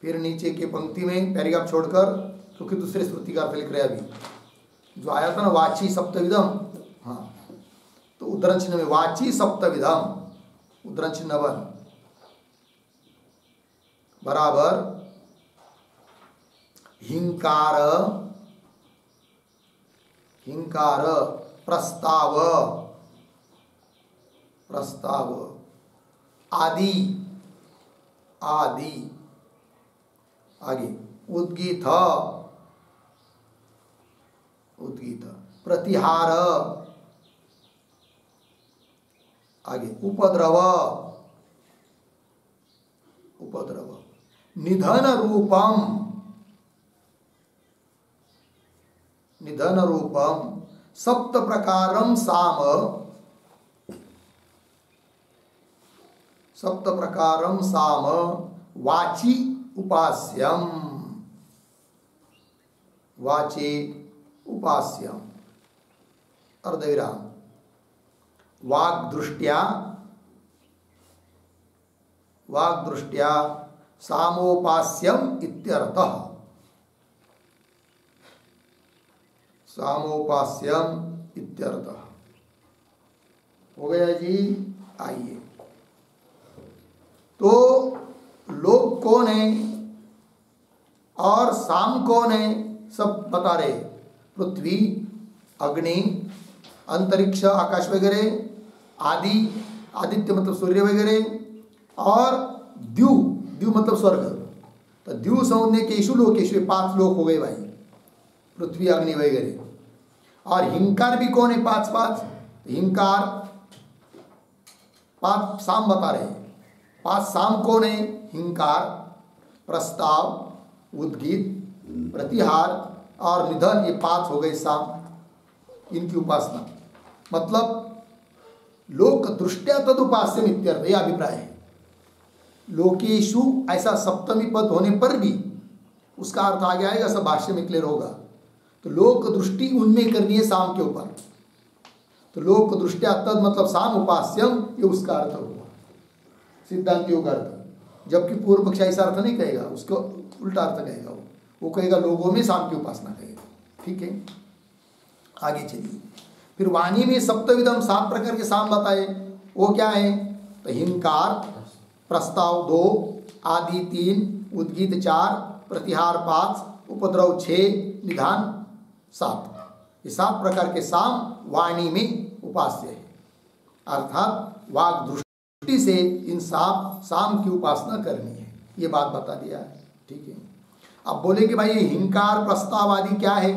फिर नीचे की पंक्ति में पैराग्राफ छोड़कर, क्योंकि दूसरे श्रुति का अर्थ लिख रहे अभी, जो आया था ना वाची सप्तविधम, हाँ, तो उद्धरण चिन्ह में वाची सप्तविधम, उद्धरण चिन्ह 1, बराबर हिंकार, हिंकार प्रस्ताव, प्रस्ताव आदि, आदि आगे उद्गीत, उद्गीत प्रतिहार, आगे उपद्रव, उपद्रव निधन रूपम, निधन रूपम सप्त प्रकारम साम, सप्त प्रकारम साम वाची उपास्यम, वाची उपास्यम अर्धविराम वाग दृष्टिया, वाग दृष्टिया सामोपास्यम इत्यर्थः, सामोपास्यम इत्यर्थः। हो गया जी। आइए, तो लोक कौन है और साम कौन है सब बता रहे। पृथ्वी, अग्नि, अंतरिक्ष आकाश वगैरह आदि, आदित्य मतलब सूर्य वगैरह, और द्यू, द्यू मतलब स्वर्ग। तो द्यू समझने केशु लोकेशु 5 लोक हो गए भाई, पृथ्वी अग्नि वगैरह। और हिंकार भी कौन है 5 हिंकार 5 साम बता रहे हैं। 5 साम कौन है? हिंकार, प्रस्ताव, उद्गीत, प्रतिहार और निधन, ये 5 हो गए साम। इनकी उपासना मतलब लोक दृष्टिया तदुपास्यम इत्यर्थ, यह अभिप्राय है। लोकेशु ऐसा सप्तमी पद होने पर भी उसका अर्थ आगे आएगा, सब भाष्य में क्लियर होगा। तो लोक दृष्टि उनमें करनी है साम के ऊपर। तो लोक दृष्टिया तद मतलब साम उपास्यम, ये उसका अर्थ हुआ सिद्धांतियों का अर्थ। जबकि पूर्व पक्ष ऐसा अर्थ नहीं कहेगा, उसको उल्टा अर्थ कहेगा। वो कहेगा लोगों में साम की उपासना कहेगा। ठीक है, आगे चलिए। फिर वाणी में सप्तविधम 7 प्रकार के साम बताए। वो क्या है? तो हिंकार, प्रस्ताव 2, आदि 3, उद्गीत 4, प्रतिहार 5, उपद्रव 6, निधान 7। ये 7 प्रकार के साम वाणी में उपास्य है। अर्थात वाग दृष्टि से इन साम की उपासना करनी है। ये बात बता दिया है। ठीक है, अब बोले कि भाई ये हिंकार, प्रस्ताव आदि क्या है?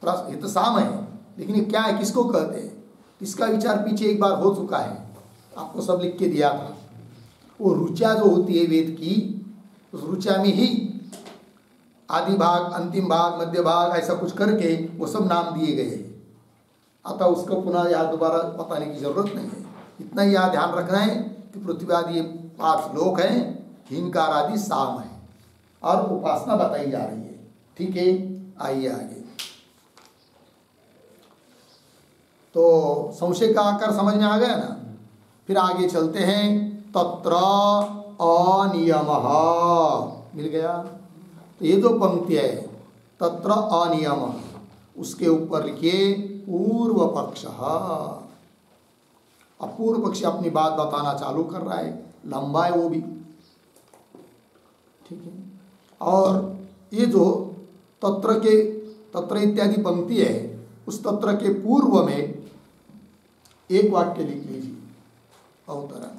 ये तो साम है, लेकिन ये क्या है, किसको कहते हैं? इसका विचार पीछे एक बार हो चुका है, आपको सब लिख के दिया था। वो रुचा जो होती है वेद की, उस रुचा में ही आदि भाग, अंतिम भाग, मध्य भाग ऐसा कुछ करके वो सब नाम दिए गए हैं। अतः उसको पुनः याद दोबारा बताने की जरूरत नहीं है। इतना ही याद ध्यान रखना है कि पृथ्वी आदि 5 लोक हैं, हिंकार आदि साम है और उपासना बताई जा रही है। ठीक है, आइए आगे। तो संशय का आकार समझ में आ गया ना। फिर आगे चलते हैं। तत्र अनियमः, मिल गया। तो ये जो पंक्ति है तत्र अनियमः, उसके ऊपर लिखिए पूर्व पक्ष। अब पूर्व पक्ष अपनी बात बताना चालू कर रहा है, लंबा है वो भी। ठीक है, और ये जो तत्र इत्यादि पंक्ति है, उस तत्र के पूर्व में एक वाक्य लिख लीजिए। अवतरण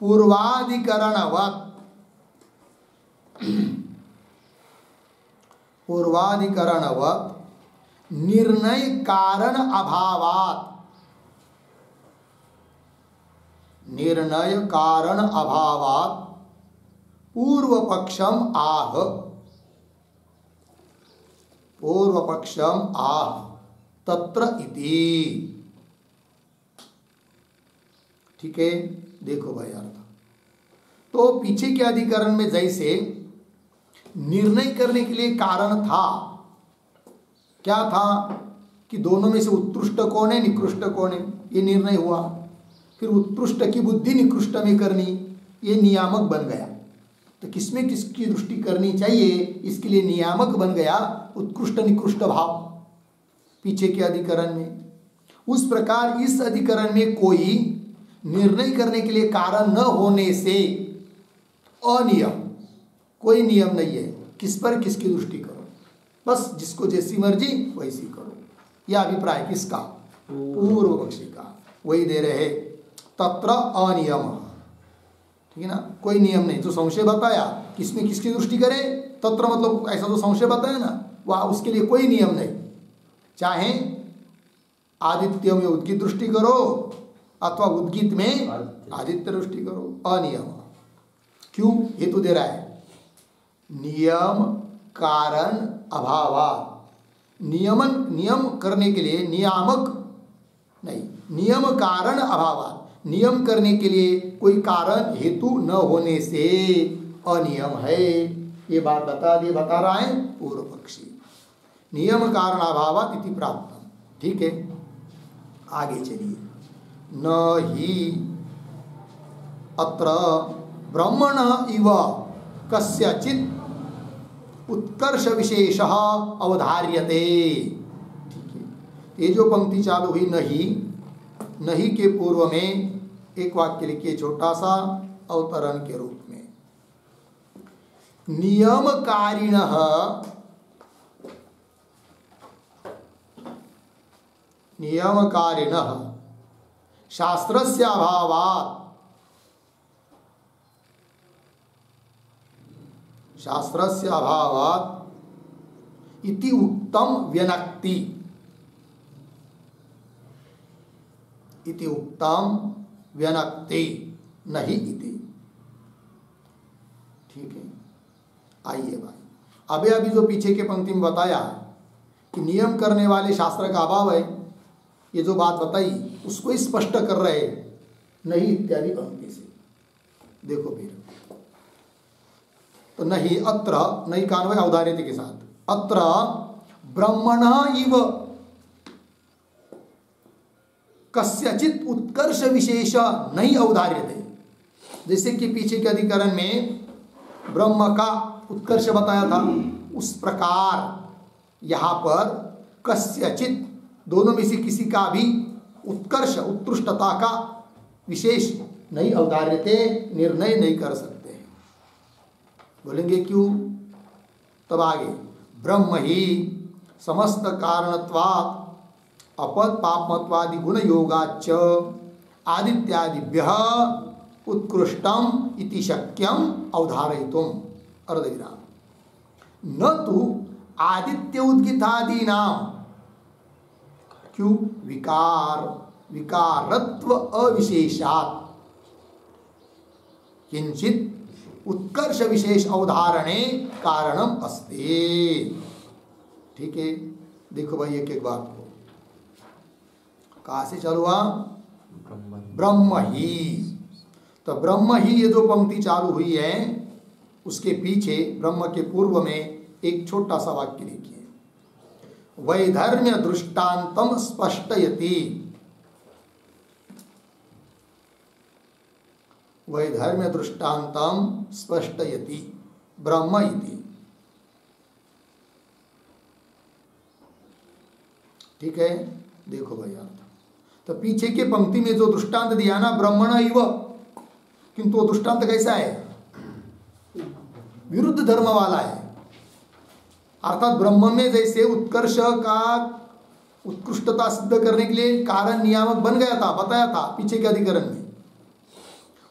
पूर्वाधिकरणवत्, पूर्वाधिकरणवत् निर्णय कारण अभावात्, निर्णय कारण अभावात् पूर्व पक्षम आह, पूर्व पक्षम आह तत्र इति। ठीक है, देखो भाई अर्थ। तो पीछे के अधिकरण में जैसे निर्णय करने के लिए कारण था, क्या था कि दोनों में से उत्कृष्ट कौन है, निकृष्ट कौन है, ये निर्णय हुआ। फिर उत्कृष्ट की बुद्धि निकृष्ट में करनी, ये नियामक बन गया। तो किसमें किसकी दृष्टि करनी चाहिए, इसके लिए नियामक बन गया उत्कृष्ट निकृष्ट भाव पीछे के अधिकरण में। उस प्रकार इस अधिकरण में कोई निर्णय करने के लिए कारण न होने से अनियम, कोई नियम नहीं है किस पर किसकी दृष्टि करो, बस जिसको जैसी मर्जी वैसी करो। यह अभिप्राय किसका? पूर्व पक्षी का। वही दे रहे तत्र अनियम, ठीक है ना, कोई नियम नहीं। जो संशय बताया किसमें किसकी दृष्टि करे, तत्र मतलब ऐसा जो संशय बताया ना, वह उसके लिए कोई नियम नहीं। चाहे आदित्य में उद्गीत दृष्टि करो अथवा उद्गीत में आदित्य दृष्टि करो, अनियम। क्यों? हेतु दे रहा है, नियम कारण अभाव। नियम करने के लिए नियामक नहीं, नियम कारण अभाव, नियम करने के लिए कोई कारण हेतु न होने से अनियम है। ये बात बता रहा है पूर्व पक्षी। नियम कारण अभाव इति प्राप्तम। ठीक है, आगे चलिए। न ही अत्र ब्रह्मण इव कस्यचित् उत्कर्ष विशेष अवधार्यते। ठीक है, ये जो पंक्ति चालू हुई नहीं के पूर्व में एक वाक्य लिखिए छोटा सा अवतरण के रूप में। नियमकारिणः शास्त्रस्य अभावात् इति उक्तम व्यनक्ति, इति उक्तम व्यनक्ति नहीं इति। ठीक है, आइए भाई, अभी जो पीछे के पंक्ति में बताया कि नियम करने वाले शास्त्र का अभाव है, ये जो बात बताई उसको ही स्पष्ट कर रहे नहीं इत्यादि पंक्ति से। देखो फिर तो नहीं, अत्र नहीं कान्वय अवधार्यते के साथ, अत्र ब्रह्मण इव कस्यचित उत्कर्ष विशेष नहीं अवधार्यते। जैसे कि पीछे के अधिकरण में ब्रह्म का उत्कर्ष बताया था, उस प्रकार यहाँ पर कस्यचित दोनों में से किसी का भी उत्कर्ष उत्कृष्टता का विशेष नहीं अवधार्यते, निर्णय नहीं कर सकते। बोलेंगे क्यों? तब आगे, ब्रह्म ही समस्त कारणत्वात् अपद पापमत्वादि गुण योगाच्च आदित्यादिभ्यः उत्कृष्टम इति शक्यम अवधारयितुम। अर्धविराम। न तो आदित्य उद्गीतादीनाम, क्यों? विकारत्व अविशेषात् किंचित उत्कर्ष विशेष अवधारणे कारणम अस्ति। ठीक है, देखो भाई एक एक बात को, कहाँ से चालू हुआ? ब्रह्म ही। तो ब्रह्म ही ये जो पंक्ति चालू हुई है उसके पीछे ब्रह्म के पूर्व में एक छोटा सा वाक्य लिखिए, वैधर्म्य दृष्टान्तम स्पष्टयति। वैधर्म्य दृष्टान्तम स्पष्टयति ब्रह्म इति। ठीक है, देखो भाई अर्थ। तो पीछे के पंक्ति में जो दृष्टांत दिया ना ब्रह्मण इव, किंतु वो दृष्टांत कैसा है? विरुद्ध धर्म वाला है। अर्थात ब्रह्म में जैसे उत्कर्ष का उत्कृष्टता सिद्ध करने के लिए कारण नियामक बन गया था, बताया था पीछे के अधिकरण में,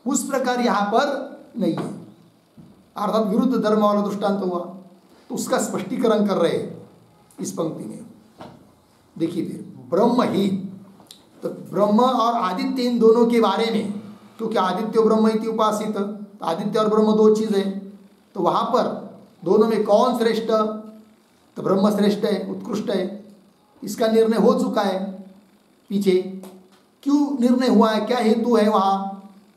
उस प्रकार यहां पर नहीं है। अर्थात विरुद्ध धर्म वाला दृष्टांत हुआ, तो उसका स्पष्टीकरण कर रहे इस पंक्ति में। देखिए फिर, ब्रह्म ही, तो ब्रह्म और आदित्य इन दोनों के बारे में, क्योंकि आदित्य ब्रह्म इति उपासित, आदित्य और ब्रह्म दो चीज है, तो वहां पर दोनों में कौन श्रेष्ठ? तो ब्रह्म श्रेष्ठ है, उत्कृष्ट है। इसका निर्णय हो चुका है पीछे। क्यों निर्णय हुआ है? क्या हेतु है वहां?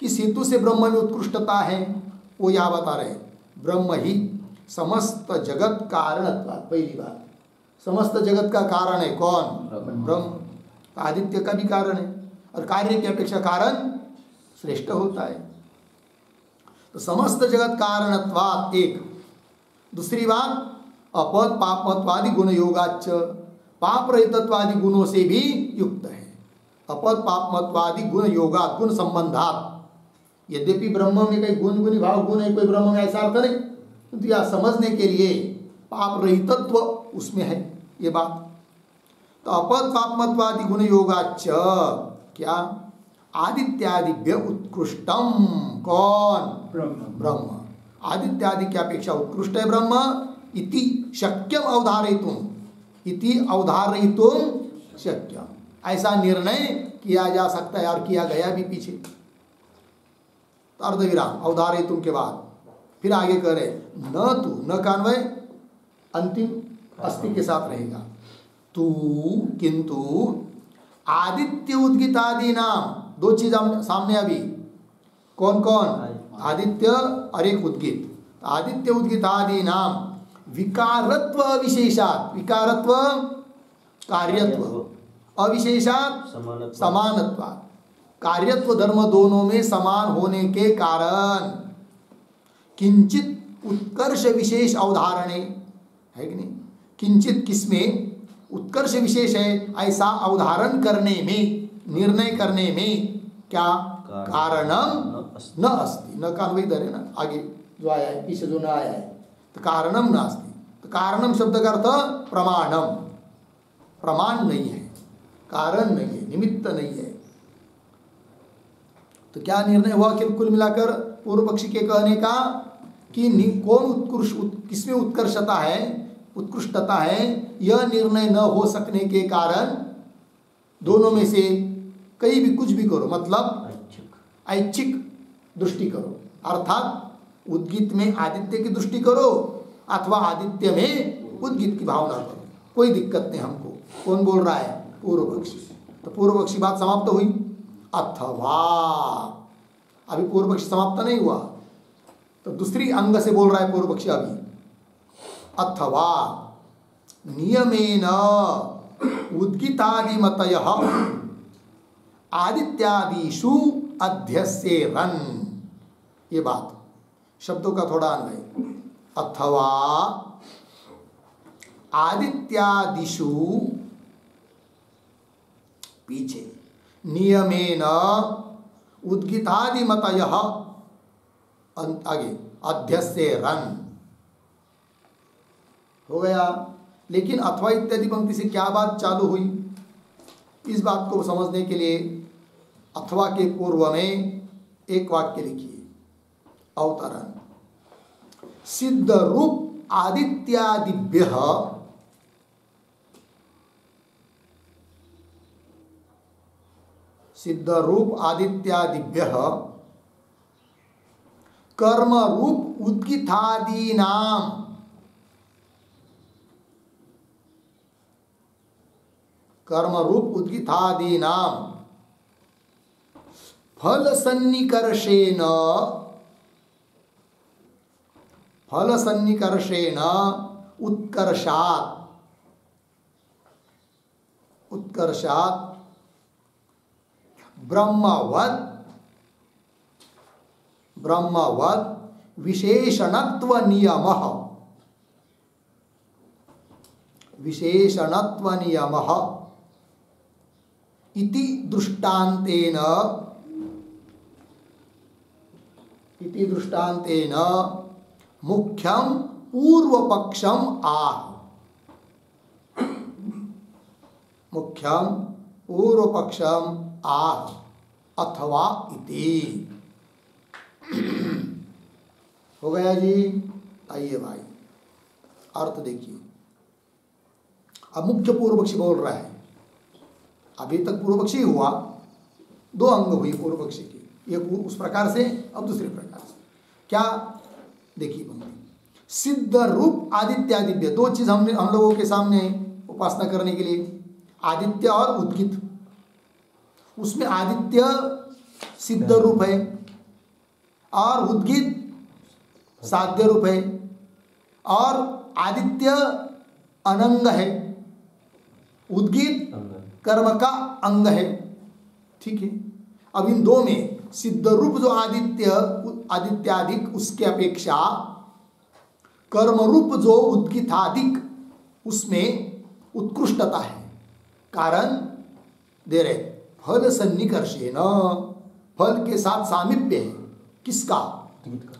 किस हेतु से ब्रह्म में उत्कृष्टता है वो यहां बता रहे। ब्रह्म ही समस्त जगत कारणत्वात्, पहली बात, समस्त जगत का कारण है कौन? ब्रह्म। आदित्य का भी कारण है, और कार्य की अपेक्षा कारण श्रेष्ठ होता है। तो समस्त जगत कारणत्वात् एक। दूसरी बात, अपद पापमत्वादि गुण योगाच्च, पाप रहितत्वादि गुणों से भी युक्त है। अपद पापमत्वादि गुण योगात्, गुण संबंधात्, यद्यपि ब्रह्म में कई गुण गुणी भाव गुण है, कोई ब्रह्म में ऐसा अर्थ नहीं, तो यह समझने के लिए पाप रहितत्व उसमें है ये बात। तो अपत्पात्मत्वादि गुण योगाच क्या आदित्यादिभ्य उत्कृष्टम, कौन? ब्रह्म। आदित्यादि की अपेक्षा उत्कृष्ट है ब्रह्म। इति शक्यम अवधारयितुम, इति अवधारयितुम शक्यम, ऐसा निर्णय किया जा सकता है और किया गया भी पीछे। तो अर्धविराम अवधारयितुम के बाद फिर आगे कह रहे न तू, न कान्वय अंतिम अस्थि के साथ रहेगा। तू किंतु आदित्य उद्गितादि नाम, दो चीज सामने अभी, कौन कौन? आदित्य और एक उद्गित। आदित्य उद्गितादि नाम विकारत्व अविशेषात, विकारत्व कार्यत्व, अविशेषात समानत्व, कार्यत्व धर्म दोनों में समान होने के कारण किंचित उत्कर्ष विशेष अवधारणे है कि नहीं? किंचित किसमें? उत्कर्ष विशेष है ऐसा अवधारण करने में, निर्णय करने में क्या? कारणम न अस्ति, न का वही धरे ना, आगे जो आया है, पीछे जो न आया है, तो कारणम नास्ति। तो कारणम शब्द का अर्थ प्रमाणम, प्रमाण नहीं है, कारण नहीं है, निमित्त नहीं है। तो क्या निर्णय हुआ कि कुल मिलाकर पूर्व पक्षी के कहने का कि कौन उत्कृष्ट, किसमें उत्कर्षता है, उत्कृष्टता है, यह निर्णय न हो सकने के कारण दोनों में से कहीं भी कुछ भी करो, मतलब ऐच्छिक दृष्टि करो, अर्थात उद्गीत में आदित्य की दृष्टि करो अथवा आदित्य में उद्गीत की भावना करो, कोई दिक्कत नहीं हमको। कौन बोल रहा है? पूर्व पक्षी। तो पूर्व पक्षी बात समाप्त हुई। अथवा अभी पूर्व पक्षी समाप्त नहीं हुआ, तो दूसरी अंग से बोल रहा है पूर्व पक्षी अभी। अथवा नियमेन उद्गीतादिमतयः आदित्यादिषु अध्यस्येरन्, ये बात शब्दों का थोड़ा अन्वय। अथवा आदित्यादिषु, पीछे नियमेन उद्गीतादिमतयः, आगे अध्यस्येरन् हो गया। लेकिन अथवा इत्यादि पंक्ति से क्या बात चालू हुई, इस बात को समझने के लिए अथवा के पूर्व में एक वाक्य लिखिए। अवतरण सिद्ध रूप आदित्यादिभ्यः सिद्ध रूप आदित्यादिभ्यः कर्म रूप उद्गीतादीनाम कर्म रूप उद्गीतादीनाम फल सन्निकर्षेण उत्कर्षात् ब्रह्मवत् विशेषणत्व नियमः इति दृष्टान्तेन मुख्यम पूर्वपक्षम आह अथवा इति। हो गया जी। आइए भाई अर्थ देखिए। अब मुख्य पूर्वपक्षी बोल रहा है। अभी तक पूर्वपक्षी हुआ, दो अंग हुई पूर्वपक्षी की, एक उस प्रकार से, अब दूसरे प्रकार से। क्या? देखिए पंक्ति सिद्ध रूप आदित्यादिभ्य, दो चीज हम लोगों के सामने उपासना करने के लिए, आदित्य और उद्गीत। उसमें आदित्य सिद्ध रूप है और उद्गीत साध्य रूप है, और आदित्य अनंग है, उद्गीत कर्म का अंग है। ठीक है। अब इन दो में सिद्ध रूप जो आदित्यादिक, उसके अपेक्षा कर्म रूप जो उद्गीतादिक, उसमें उत्कृष्टता है। कारण दे रहे फल सन्निकर्षेण, फल के साथ सामीप्य है, किसका?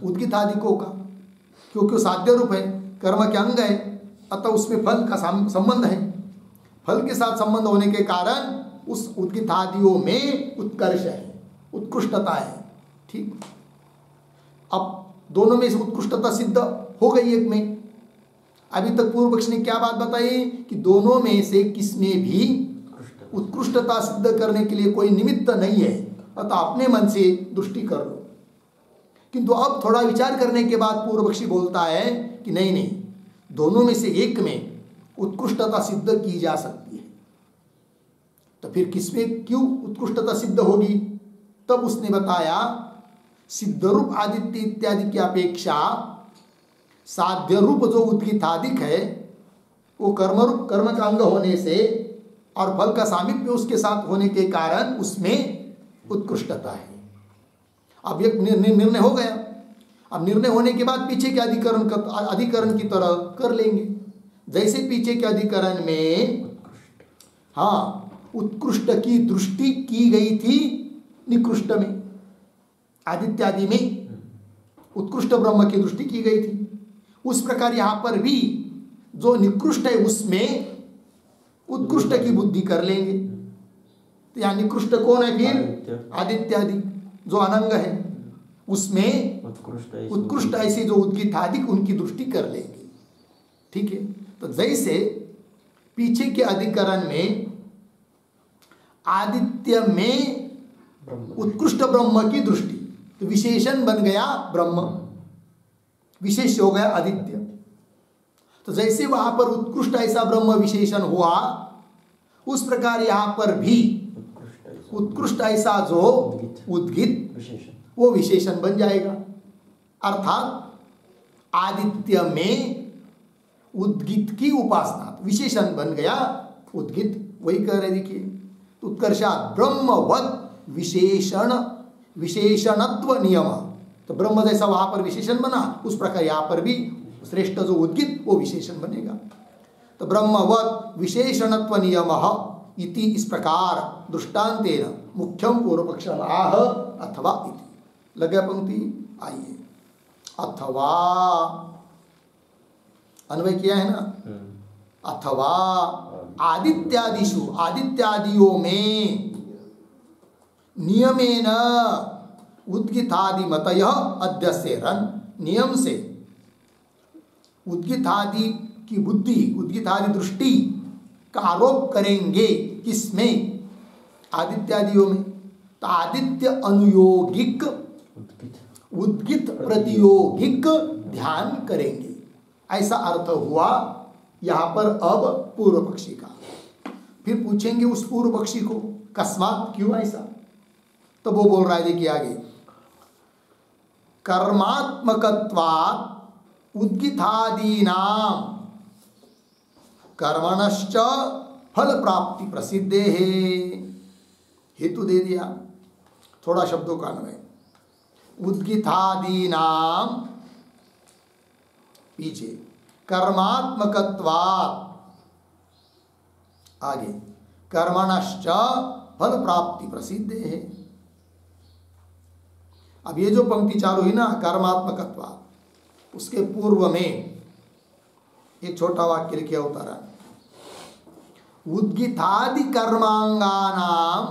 उद्गीतादिकों का, क्योंकि वो साध्य रूप है, कर्म के अंग है, अतः उसमें फल का संबंध है। फल के साथ संबंध होने के कारण उस उद्गीतादियों में उत्कर्ष है, उत्कृष्टता है। ठीक, अब दोनों में से उत्कृष्टता सिद्ध हो गई एक में। अभी तक पूर्व पक्ष ने क्या बात बताई कि दोनों में से किसमें भी उत्कृष्टता सिद्ध करने के लिए कोई निमित्त नहीं है, अतः अपने मन से दृष्टि कर लो। किंतु अब थोड़ा विचार करने के बाद पूर्व पक्षी बोलता है कि नहीं नहीं, दोनों में से एक में उत्कृष्टता सिद्ध की जा सकती है, तो फिर किसमें क्यों उत्कृष्टता सिद्ध होगी? तब उसने बताया सिद्ध रूप आदित्य इत्यादि की अपेक्षा साध्य रूप जो उद्गीतादिक है वो कर्म रूप, कर्म का अंग होने से और फल का सामीप्य उसके साथ होने के कारण उसमें उत्कृष्टता है। अब एक निर्णय हो गया। अब निर्णय होने के बाद पीछे के अधिकरण की तरह कर लेंगे। जैसे पीछे के अधिकरण में उत्कृष्ट की दृष्टि की गई थी निकृष्ट में, आदित्यादि में उत्कृष्ट ब्रह्म की दृष्टि की गई थी, उस प्रकार यहाँ पर भी जो निकृष्ट है उसमें उत्कृष्ट की बुद्धि कर लेंगे। तो यहाँ निकृष्ट कौन है? फिर आदित्यादि जो अनंग है उसमें उत्कृष्ट ऐसे जो उद्गीतादिक उनकी दृष्टि कर लेंगे। ठीक है, तो जैसे पीछे के अधिकरण में आदित्य में उत्कृष्ट ब्रह्म की दृष्टि, तो विशेषण बन गया ब्रह्म, विशेष हो गया आदित्य। तो जैसे वहां पर उत्कृष्ट ऐसा ब्रह्म विशेषण हुआ, उस प्रकार यहां पर भी उत्कृष्ट ऐसा जो उद्गीत वो विशेषण बन जाएगा। अर्थात आदित्य में उद्गीत की उपासना विशेषण बन गया उद्गीत। वही कह रहे देखिए, उत्कर्षात् ब्रह्मवत् विशेषण विशेषणत्व नियम। तो ब्रह्म जैसा वहां पर विशेषण बना, उस प्रकार यहाँ पर भी श्रेष्ठ जो उद्गीत वो विशेषण बनेगा। तो ब्रह्मवत् विशेषणत्व नियम इति, इस प्रकार दृष्टांतेन मुख्यम पूर्व पक्ष आह अथवा इति। लगे पंक्ति, आइए अथवा अन्वय किया है ना, अथवा आदित्यादिषु, आदित्यादियों में नियमेन उद्गीतादि मतय अध्यसेरन, नियम से उद्गीतादि की बुद्धि, उद्गीतादि दृष्टि का आरोप करेंगे। किसमें? आदित्यादियों में। तो आदित्य अनुयोगिक उद्गीत प्रतियोगिक ध्यान करेंगे, ऐसा अर्थ हुआ यहाँ पर अब पूर्व पक्षी का। फिर पूछेंगे उस पूर्व पक्षी को, कस्मात, क्यों ऐसा? तो वो बोल रहा है, देखिए आगे, कर्मात्मकत्वात् उद्गीतादीनां कर्मणश्च फल प्राप्ति प्रसिद्धे है। हेतु दे दिया, थोड़ा शब्दों का अन्वय। उद्गीतादीनां पीछे कर्मात्मकत्वात्, आगे कर्मणश्च फल प्राप्ति प्रसिद्धे है। अब ये जो पंक्ति चालू हुई ना, कर्मात्मकत्वात्, उसके पूर्व में एक छोटा वाक्य लिखा उतारा, उद्गीतादि कर्मांगानाम,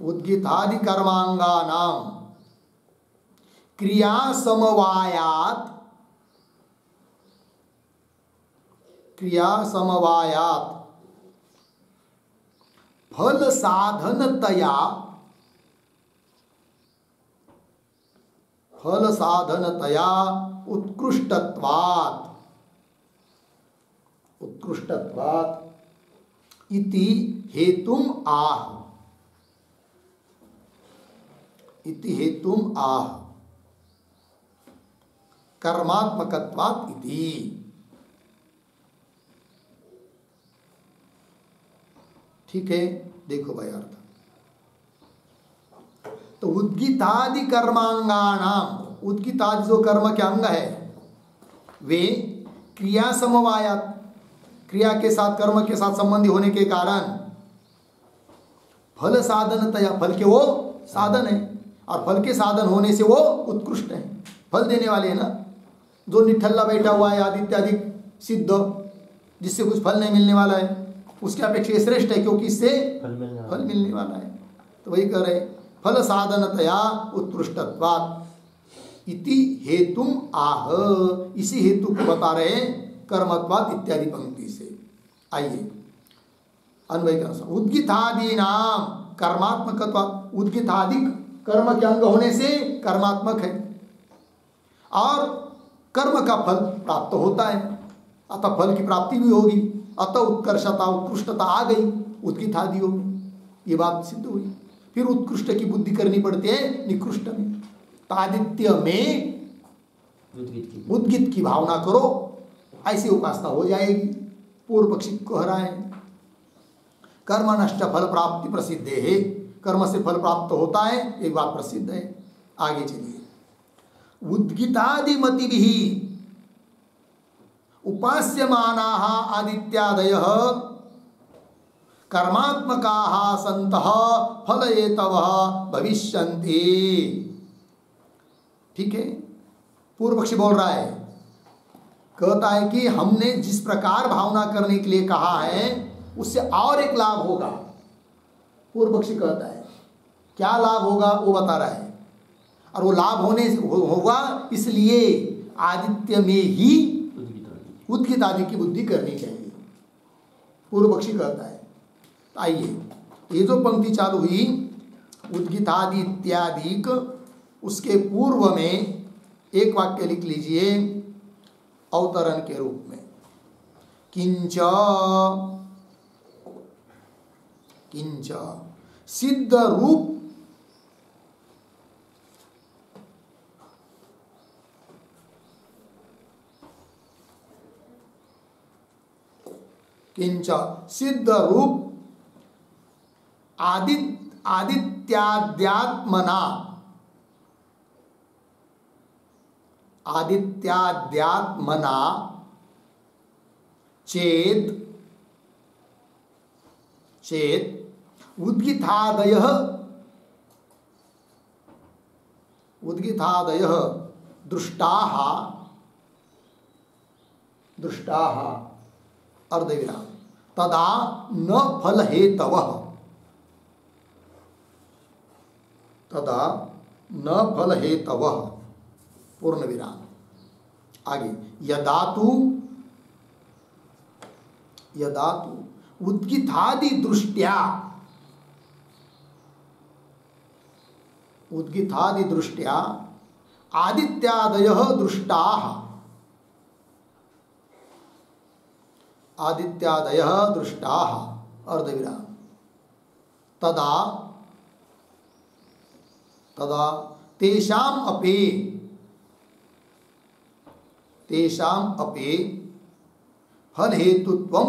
उद्गीतादि कर्मांगानाम क्रिया समवायात, क्रिया समवायात फल साधनतया, फल साधनतया उत्कृष्टत्वात्, उत्कृष्टत्वात् इति हेतुम आह, इति हेतुम आह, कर्मात्मकत्वात् इति। ठीक है, देखो भाई अर्थ। तो उद्गीतादि कर्मांगानाम, उद्गीतादि जो कर्म के अंग है वे क्रिया समवायात, क्रिया के साथ कर्म के साथ संबंधी होने के कारण फल साधनतया, फल के वो साधन है और फल के साधन होने से वो उत्कृष्ट है, फल देने वाले हैं ना। जो निठल्ला बैठा हुआ है आदि इत्यादि सिद्ध, जिससे कुछ फल नहीं मिलने वाला है, उसके अपेक्षा श्रेष्ठ है क्योंकि इससे फल मिलने वाला है। तो वही कह रहे फल साधनतया उत्कृष्टत्वात् इति हेतुम आह, इसी हेतु को बता रहे कर्मत्वात् इत्यादि पंक्ति से। आइए अन्वय के अनुसार उद्गितादि नाम कर्मात्मकत्वात्, उद्गितादि कर्म के अंग होने से कर्मात्मक है और कर्म का फल प्राप्त होता है, अतः फल की प्राप्ति भी होगी, अतः उत्कर्षता उत्कृष्टता आ गई उद्गितादियों में, ये बात सिद्ध हुई। फिर उत्कृष्ट की बुद्धि करनी पड़ती है निकृष्ट में। तादित्य में उद्गित की भावना करो, ऐसी उपासना हो जाएगी। पूर्व पक्षी कह रहा है कर्म नष्ट फल प्राप्ति प्रसिद्ध है, कर्म से फल प्राप्त होता है, एक बात प्रसिद्ध है। आगे चलिए उद्गितादि मतिभिः उपास्यमानाः आदित्यादयः कर्मात्मकाः सन्तः फलहेतवः भविष्यन्ति। ठीक है, पूर्व पक्षी बोल रहा है, कहता है कि हमने जिस प्रकार भावना करने के लिए कहा है उससे और एक लाभ होगा। पूर्व पक्षी कहता है क्या लाभ होगा वो बता रहा है, और वो लाभ होने होगा इसलिए आदित्य में ही उद्गित आदि की बुद्धि करनी चाहिए, पूर्व पक्षी कहता है। आइए ये जो पंक्ति चालू हुई उद्गितादि इत्यादि, उसके पूर्व में एक वाक्य लिख लीजिए अवतरण के रूप में, किंच किंच सिद्ध रूप किंच सिद्ध रूप आदित्याद्यात्मना आदित्याद्यात्मना चेत उद्गितादयः दृष्टाः अर्धविराम तदा न फलहेतवः पूर्ण विराम। आगे यदातु उद्गितादि दृष्ट्या आदित्यादयः दृष्टाः अर्धविराम तदा तेषाम् अपि फलहेतुत्वं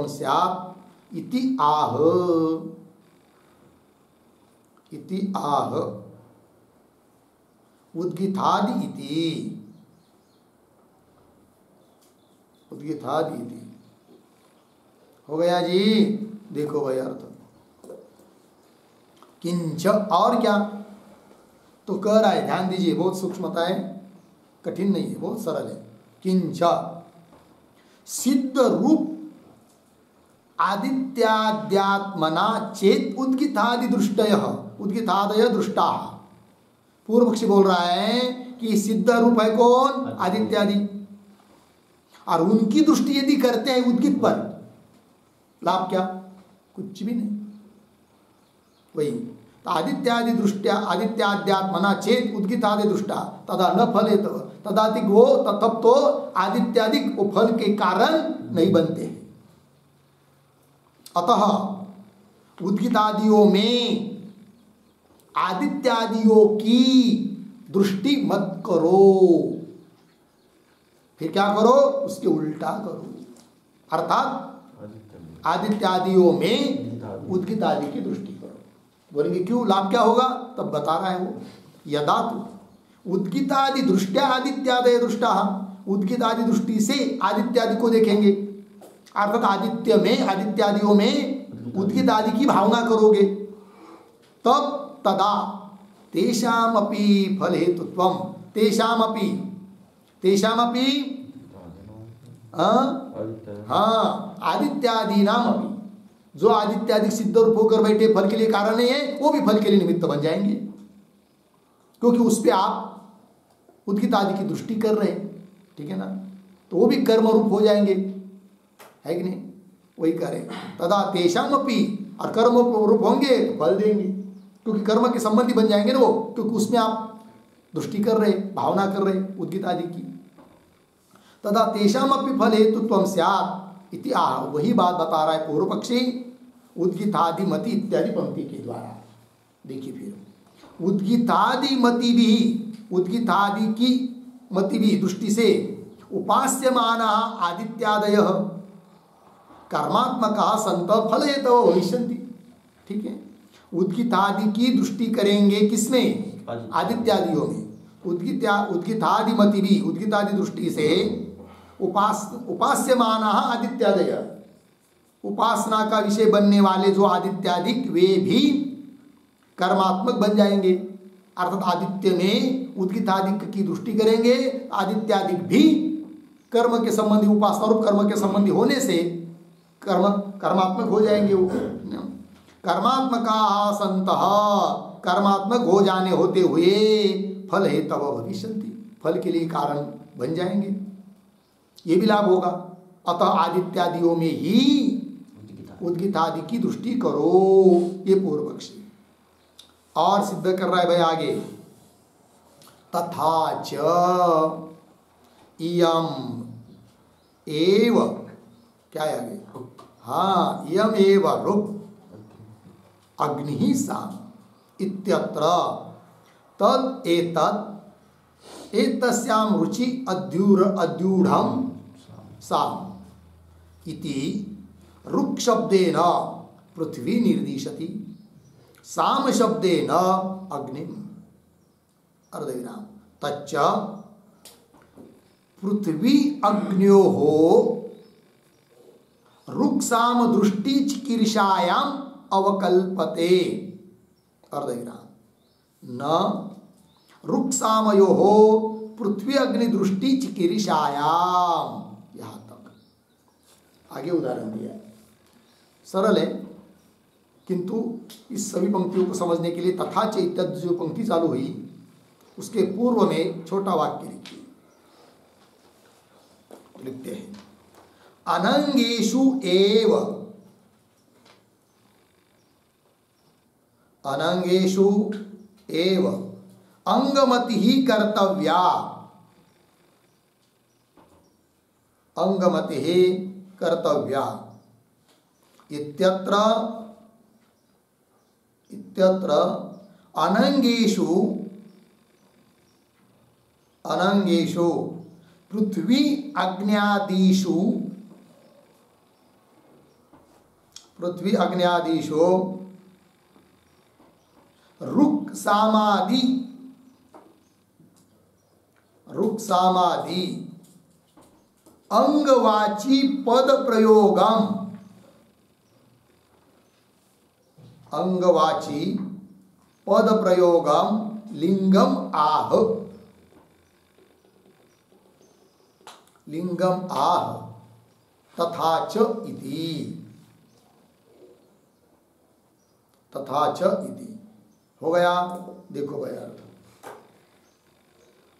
स्यात् इति आह उद्गितादि इति हो गया जी। देखो भाई अर्थ किंच और क्या, तो कह रहा है, ध्यान दीजिए, बहुत सूक्ष्मता है, कठिन नहीं है, बहुत सरल है। किंच सिद्ध रूप आदित्याद्यात्मना चेत उद्गितादि दृष्टा। पूर्व पक्षी बोल रहा है कि सिद्ध रूप है कौन, आदित्यादि, और उनकी दृष्टि यदि करते हैं उद्गित पर, लाभ क्या, कुछ भी नहीं। वही तो आदित्यादि दृष्टि आदित्याद्यात्मना चेत उद्गितादि दृष्टा तदा न फले, तदाधिक वो तब तो आदित्यादिक वो फल के कारण नहीं बनते। अतः उद्गितादियों में आदित्यादियों की दृष्टि मत करो, फिर क्या करो, उसके उल्टा करो, अर्थात आदित्यादियों में उद्गितादि की दृष्टि करो। बोलेंगे क्यों, लाभ क्या होगा, तब बता रहा है वो। यदा तो उद्गितादि दृष्टया आदित्यादय दृष्टा, उद्गितादि दृष्टि से आदित्यादि को देखेंगे, अर्थात आदित्य में, आदित्यादियों में उद्गित आदि की भावना करोगे तब तदा तेषामपि फल हेतुत्वम, तेषामपि हाँ आदित्यादि नाम अपि, जो आदित्यादि सिद्ध रूप होकर बैठे फल के लिए कारण नहीं है वो भी फल के लिए निमित्त बन जाएंगे, क्योंकि उस पर आप उद्गित आदि की दृष्टि कर रहे हैं, ठीक है ना, तो वो भी कर्म रूप हो जाएंगे, है कि नहीं, वही करें तदा तेषामपि, और कर्म रूप होंगे तो फल देंगे, क्योंकि कर्म के संबंधी बन जाएंगे ना वो, क्योंकि उसमें आप दृष्टि कर रहे, भावना कर रहे उद्गित आदि की। तदा तेषामपि फल हेतुत्वम स्यात् इति आह, वही बात बता रहा है पूर्व पक्षी उद्गितादि मति इत्यादि पंक्ति के द्वारा। देखिए फिर उद्गितादि मति भी, उद्गितादि की मति भी दृष्टि से उपास्यमाना आदित्यादय कर्मात्मक संत फल हेतव भविष्यन्ति, ठीक है, उद्गितादि की दृष्टि करेंगे किसमें, आदित्यादियों में, उद्गितादि मति भी, उद्गितादि दृष्टि से उपास्यमाना आदित्यादय, उपासना का विषय बनने वाले जो आदित्यादिक वे भी कर्मात्मक बन जाएंगे, अर्थात आदित्य में उद्गितादिक की दृष्टि करेंगे, आदित्यादिक भी कर्म के संबंधी, उपासना रूप कर्म के संबंधी होने से कर्मात्मक हो जाएंगे। वो कर्मात्मका संतः, कर्मात्मक हो जाने होते हुए फल हेतव भविष्यन्ति, फल के लिए कारण बन जाएंगे, ये भी लाभ होगा। अतः आदित्यादियों में ही उद्गितादि की दृष्टि करो, ये पूर्व पक्षी और सिद्ध कर रहा है भाई आगे। तथा च इयम एव, क्या है आगे, हाँ इयम एव रुक् अग्नि साम इत्यत्र तद एतत् एतस्याम रुचि अद्यूढ़म साम इति रुक् शब्देन पृथ्वी निर्दिशति, साम शब्देन अग्निम, अर्धविराम, तच्च पृथ्वी अग्न्योः रुक् साम दृष्टि चिकीर्षायाम अवकल्पते, अर्धविराम, न रुक् सामयोः पृथ्वी अग्नि दृष्टि चिकीर्षायाम, यहां तक आगे उदाहरण दिया है, सरल है, किंतु इस सभी पंक्तियों को समझने के लिए तथा चैतन्य जो पंक्ति चालू हुई उसके पूर्व में छोटा वाक्य लिखिए, लिखते हैं अनंगेषु एव, अनंगेषु एव अंगमति ही कर्तव्या, अंगमति ही कर्तव्या इत्यत्र अनंगेषु, अनंगेषु पृथ्वी अग्न्यादिषु, पृथ्वी अग्न्यादिषु रुक् सामादि, रुक् सामादि अंगवाची पद प्रयोगम, अंगवाची पद प्रयोगम लिंगम आह, लिंगम आह तथा च इति, तथा च इति हो गया। देखो भाई अर्थ,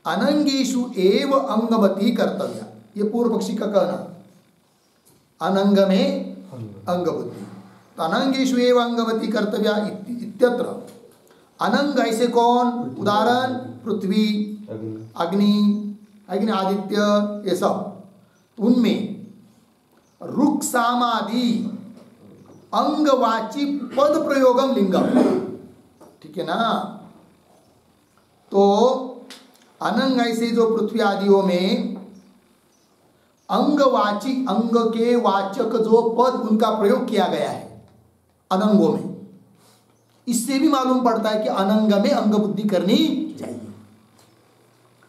अनंगेषु एव अंगमति कर्तव्य, ये पूर्व पक्षी का कहना, अनंग में अंग बुद्धि, तो अनंगेषु एव अंगमति कर्तव्य इत्यत्र, अनंग ऐसे कौन, उदाहरण पृथ्वी, अग्नि, अग्नि आदित्य, ये सब, उनमें रुक् सामादि अंगवाची पद प्रयोगम लिंगम, ठीक है ना, तो अनंग ऐसे जो पृथ्वी आदियों में अंगवाची, अंग के वाचक जो पद उनका प्रयोग किया गया है अनंगों में, इससे भी मालूम पड़ता है कि अनंग में अंग बुद्धि करनी चाहिए,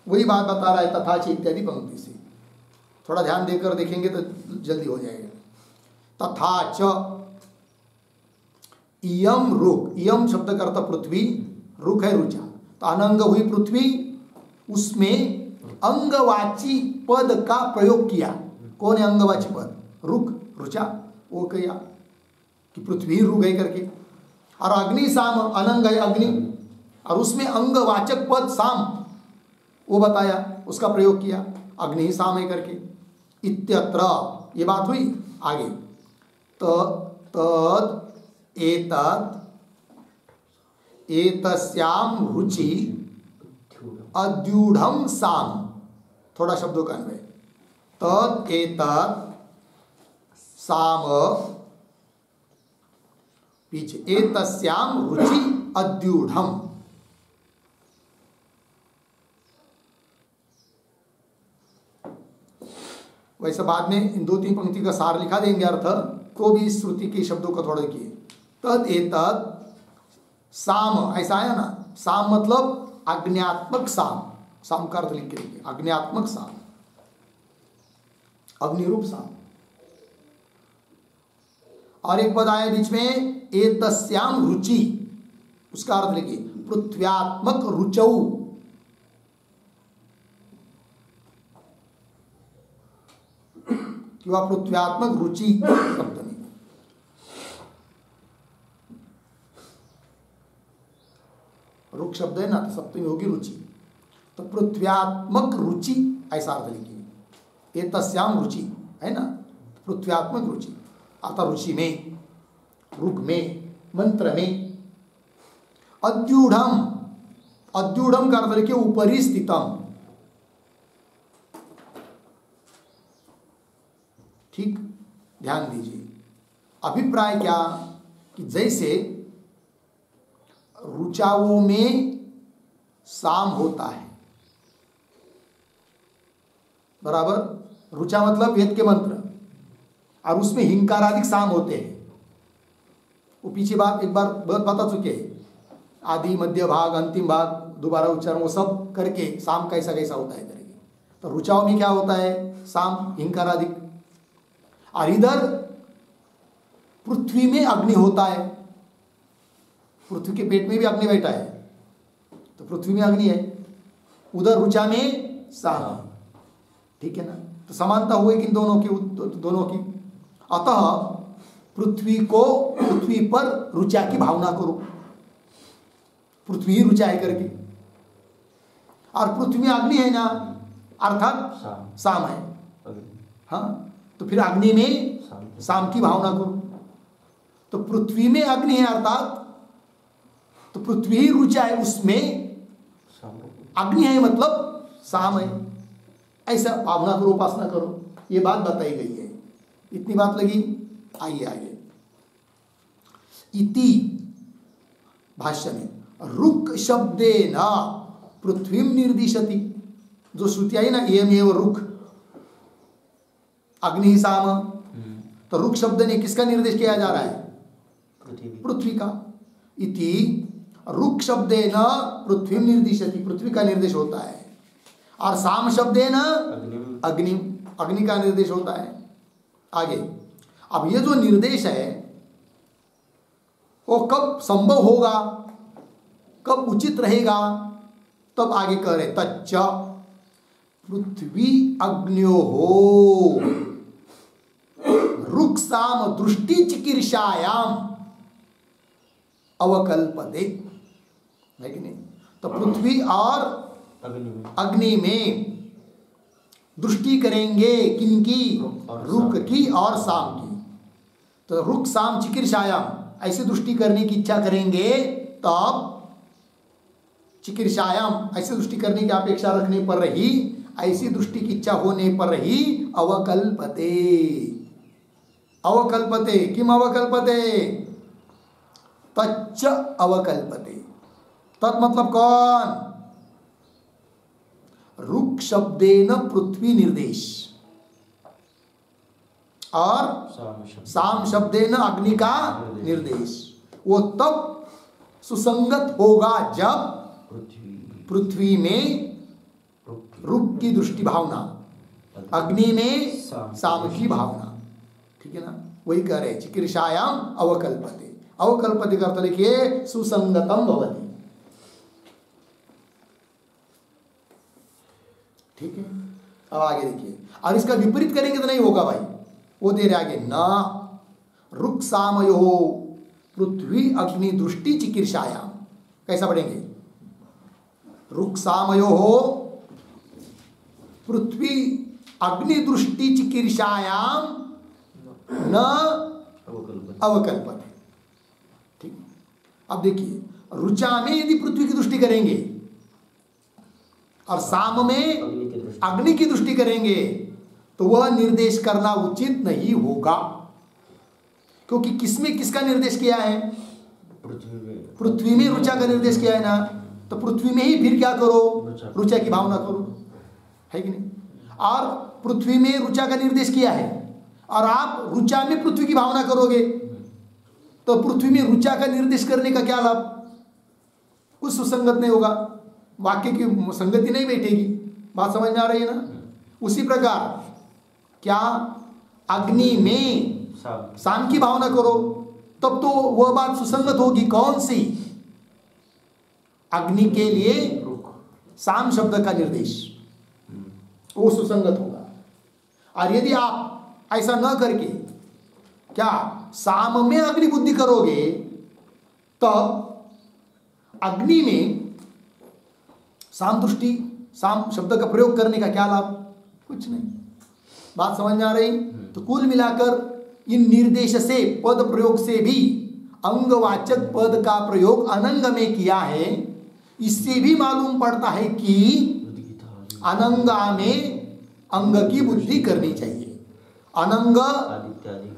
वही बात बता रहा है तथा च इत्यादि पंक्ति से, थोड़ा ध्यान देकर देखेंगे तो जल्दी हो जाएगा। तथा च इयम रुक, इयम शब्द का अर्थ पृथ्वी, रुक है रुचा, तो अनंग हुई पृथ्वी, उसमें अंगवाची पद का प्रयोग किया। कौन है अंगवाची पद? रुक, रुचा, वो किया कि पृथ्वी रुक गई करके। और अग्नि साम, अनंग है अग्नि, और उसमें अंगवाचक पद साम वो बताया, उसका प्रयोग किया, अग्नि साम है करके। इत्यत्र, ये बात हुई। आगे तद एतत् एतस्याम रुचि अद्यूढ़म साम, थोड़ा शब्दों का अन्वय। तद एतत् साम, पीछे एतस्याम रुचि अद्यूढ़म। वैसे बाद में इन 2-3 पंक्ति का सार लिखा देंगे अर्थ, तो भी इस श्रुति के शब्दों का थोड़ा देखिए। तद एतत् साम, ऐसा आया ना, साम मतलब अग्न्यात्मक साम, साम का अर्थ लिख के देखिए, अग्न्यात्मक साम, अग्निरूप साम। और एक पद आया बीच में एतस्याम रुचि, उसका अर्थ लिखिए पृथ्व्यात्मक रुचौ, किंवा पृथ्व्यात्मक रुचि सप्तमी। रुक शब्द है ना, तो सप्तमी होगी रुचि, तो पृथ्व्यात्मक रुचि ऐसा अर्थ लिखिए। एतस्याम रुचि है ना, पृथ्व्यात्मक रुचि, अतः रुचि में, रुक में, मंत्र में। अद्यूढ़म, अद्यूढ़म का अर्थ लिखिए ऊपरी स्थितम। ठीक, ध्यान दीजिए। अभिप्राय क्या कि जैसे रुचाओं में साम होता है, बराबर, रुचा मतलब वेद के मंत्र, और उसमें हिंकारादिक साम होते हैं। वो पीछे बात एक बार बहुत बता चुके हैं, आदि मध्य भाग अंतिम भाग दोबारा उच्चारण वो सब करके साम कैसा कैसा होता है करेंगे। तो रुचाओं में क्या होता है? साम, हिंकारादिक। और इधर पृथ्वी में अग्नि होता है, पृथ्वी के पेट में भी अग्नि बैठा है, तो पृथ्वी में अग्नि है, उधर रुचा में साम। ठीक है ना, तो समानता हुई कि दोनों की। अतः पृथ्वी पृथ्वी पर रुचा की भावना करो, पृथ्वी रुचा है करके। और पृथ्वी में अग्नि है ना, अर्थात साम है। हाँ, तो फिर अग्नि में साम की भावना करो। तो पृथ्वी में अग्नि है अर्थात, तो पृथ्वी ही रुचा है, उसमें अग्नि है मतलब साम है, ऐसा भावना करो, उपासना करो। ये बात बताई गई है, इतनी बात लगी। आइए आगे, इति भाष्य में रुक शब्देन पृथ्वी निर्दिशति, जो श्रुति आई ना, एवमेव रुक, अग्नि साम, तो रुक शब्द ने किसका निर्देश किया जा रहा है? पृथ्वी का। इति रुक शब्देन पृथ्वी निर्दिशति, पृथ्वी का निर्देश होता है। और साम शब्देन अग्नि, अग्नि का निर्देश होता है। आगे, अब ये जो निर्देश है वो कब संभव होगा, कब उचित रहेगा, तब आगे कह रहे तच्च पृथ्वी अग्न्यो हो रुक साम दृष्टि चिकीर्षायाम अवकल्पते, है कि नहीं? तो पृथ्वी और अग्नि में दृष्टि करेंगे, किनकी? रुक की और साम की। तो रुक साम चिकीर्षायाम, ऐसे दृष्टि करने की इच्छा करेंगे, तब चिकीर्षायाम, ऐसे दृष्टि करने की अपेक्षा रखने पर रही, ऐसी दृष्टि की इच्छा होने पर रही अवकल्पते। अवकल्पते, किम अवकल्पते? तच्च अवकल्पते। तत् मतलब कौन? रुक शब्देन पृथ्वी निर्देश और साम शब्देन अग्नि का निर्देश, वो तब सुसंगत होगा जब पृथ्वी में रुक की दृष्टि भावना, अग्नि में साम की भावना। ठीक है ना? वही कह रहे चिकीर्षायाम अवकल्पते। अवकल्पते का अर्थ लिखिए सुसंगतम भवति। ठीक है, अब आगे देखिए। और इसका विपरीत करेंगे तो नहीं होगा भाई। वो दे रहे आगे, न रुक सामयो पृथ्वी अग्नि दृष्टि चिकीर्षायाम। कैसा पढ़ेंगे? रुक सामयो पृथ्वी अग्नि दृष्टि चिकीर्षायाम न अवकल्पते। ठीक। अब देखिए, रुचा में यदि पृथ्वी की दृष्टि करेंगे और साम में अग्नि की दृष्टि करेंगे तो वह निर्देश करना उचित नहीं होगा, क्योंकि किसमें किसका निर्देश किया है? पृथ्वी में रुचा का निर्देश किया है ना, तो पृथ्वी में ही फिर क्या करो? रुचा की भावना करो, है कि नहीं? और पृथ्वी में रुचा का निर्देश किया है और आप रुचा में पृथ्वी की भावना करोगे तो पृथ्वी में रुचा का निर्देश करने का क्या लाभ? कुछ सुसंगत नहीं होगा, वाक्य की संगति नहीं बैठेगी। बात समझ में आ रही है ना? उसी प्रकार क्या अग्नि में साम की भावना करो तब तो वह बात सुसंगत होगी। कौन सी? अग्नि के लिए साम शब्द का निर्देश, वो सुसंगत होगा। और यदि आप ऐसा न करके क्या साम में अग्नि बुद्धि करोगे तब अग्नि में साम दृष्टि साम शब्द का प्रयोग करने का क्या लाभ? कुछ नहीं। बात समझ में आ रही? तो कुल मिलाकर इन निर्देश से, पद प्रयोग से भी अंगवाचक पद का प्रयोग अनंग में किया है। इससे भी मालूम पड़ता है कि अनंगा में अंग की बुद्धि करनी चाहिए। अनंग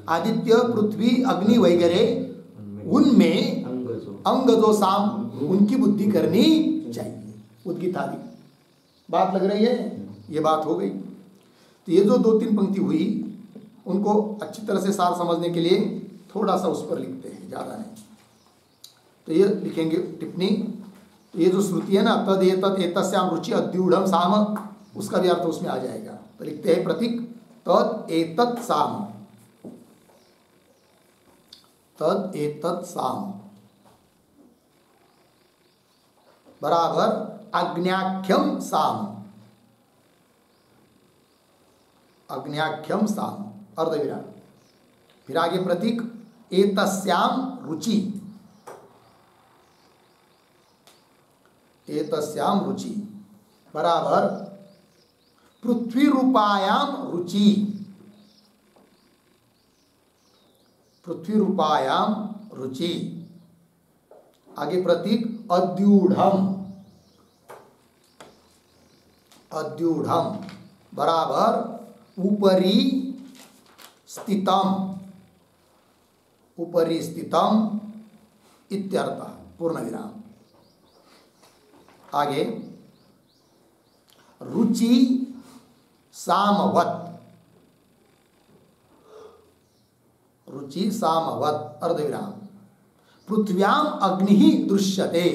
आदित्य पृथ्वी अग्नि वगैरह उनमें अंग जो साम उनकी बुद्धि करनी चाहिए। उद्गीत आदि बात लग रही है? ये बात हो गई। तो ये जो 2-3 पंक्ति हुई उनको अच्छी तरह से सार समझने के लिए थोड़ा सा उस पर लिखते हैं, ज़्यादा नहीं। तो ये लिखेंगे टिप्पणी। तो ये जो श्रुति है ना, तद एतत् एतस्याम रुचि अद्यूढ़ साम, उसका भी अर्थ उसमें आ जाएगा। तो लिखते हैं प्रतीक तद एतत् साम, तद एतत् साम बराबर अग्न्याख्यम साम, अग्न्याख्यम साम अर्धविराम। फिर आगे प्रतीक एतस्याम रुचि, एतस्याम रुचि बराबर पृथ्वी रूपायाम रुचि, पृथ्वी रूपायाम रुचि। आगे प्रतीक अद्यूढ़म, अद्यूढ़म बराबर ऊपरी स्थितम, ऊपरी स्थितम इत्यर्थः पूर्ण विराम। आगे रुचि सामवत, रुचि सामवत अर्धविराम। पृथ्व्याम अग्नि ही दृश्यते,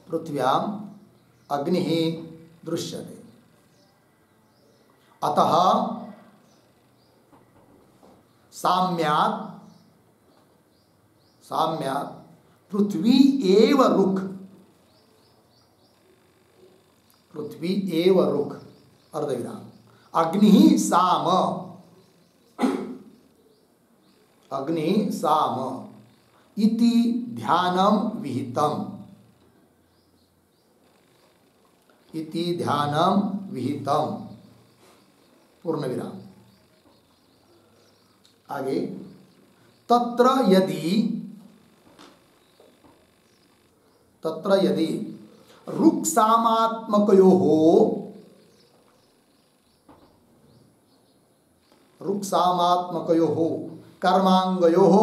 पृथ्व्याम अग्नि ही दृश्यते। अतः साम्यात्, साम्यात् पृथ्वी एव रुख, पृथ्वी एव रुख अर्धविराम। अग्नि साम, अग्नि साम इति ध्यानम विहितम, इति ध्यानम विहितम पूर्ण विराम। आगे तत्र यदि, तत्र यदि रुक् सामात्मकयोः, रुक् सामात्मकयोः कर्मांगयोः,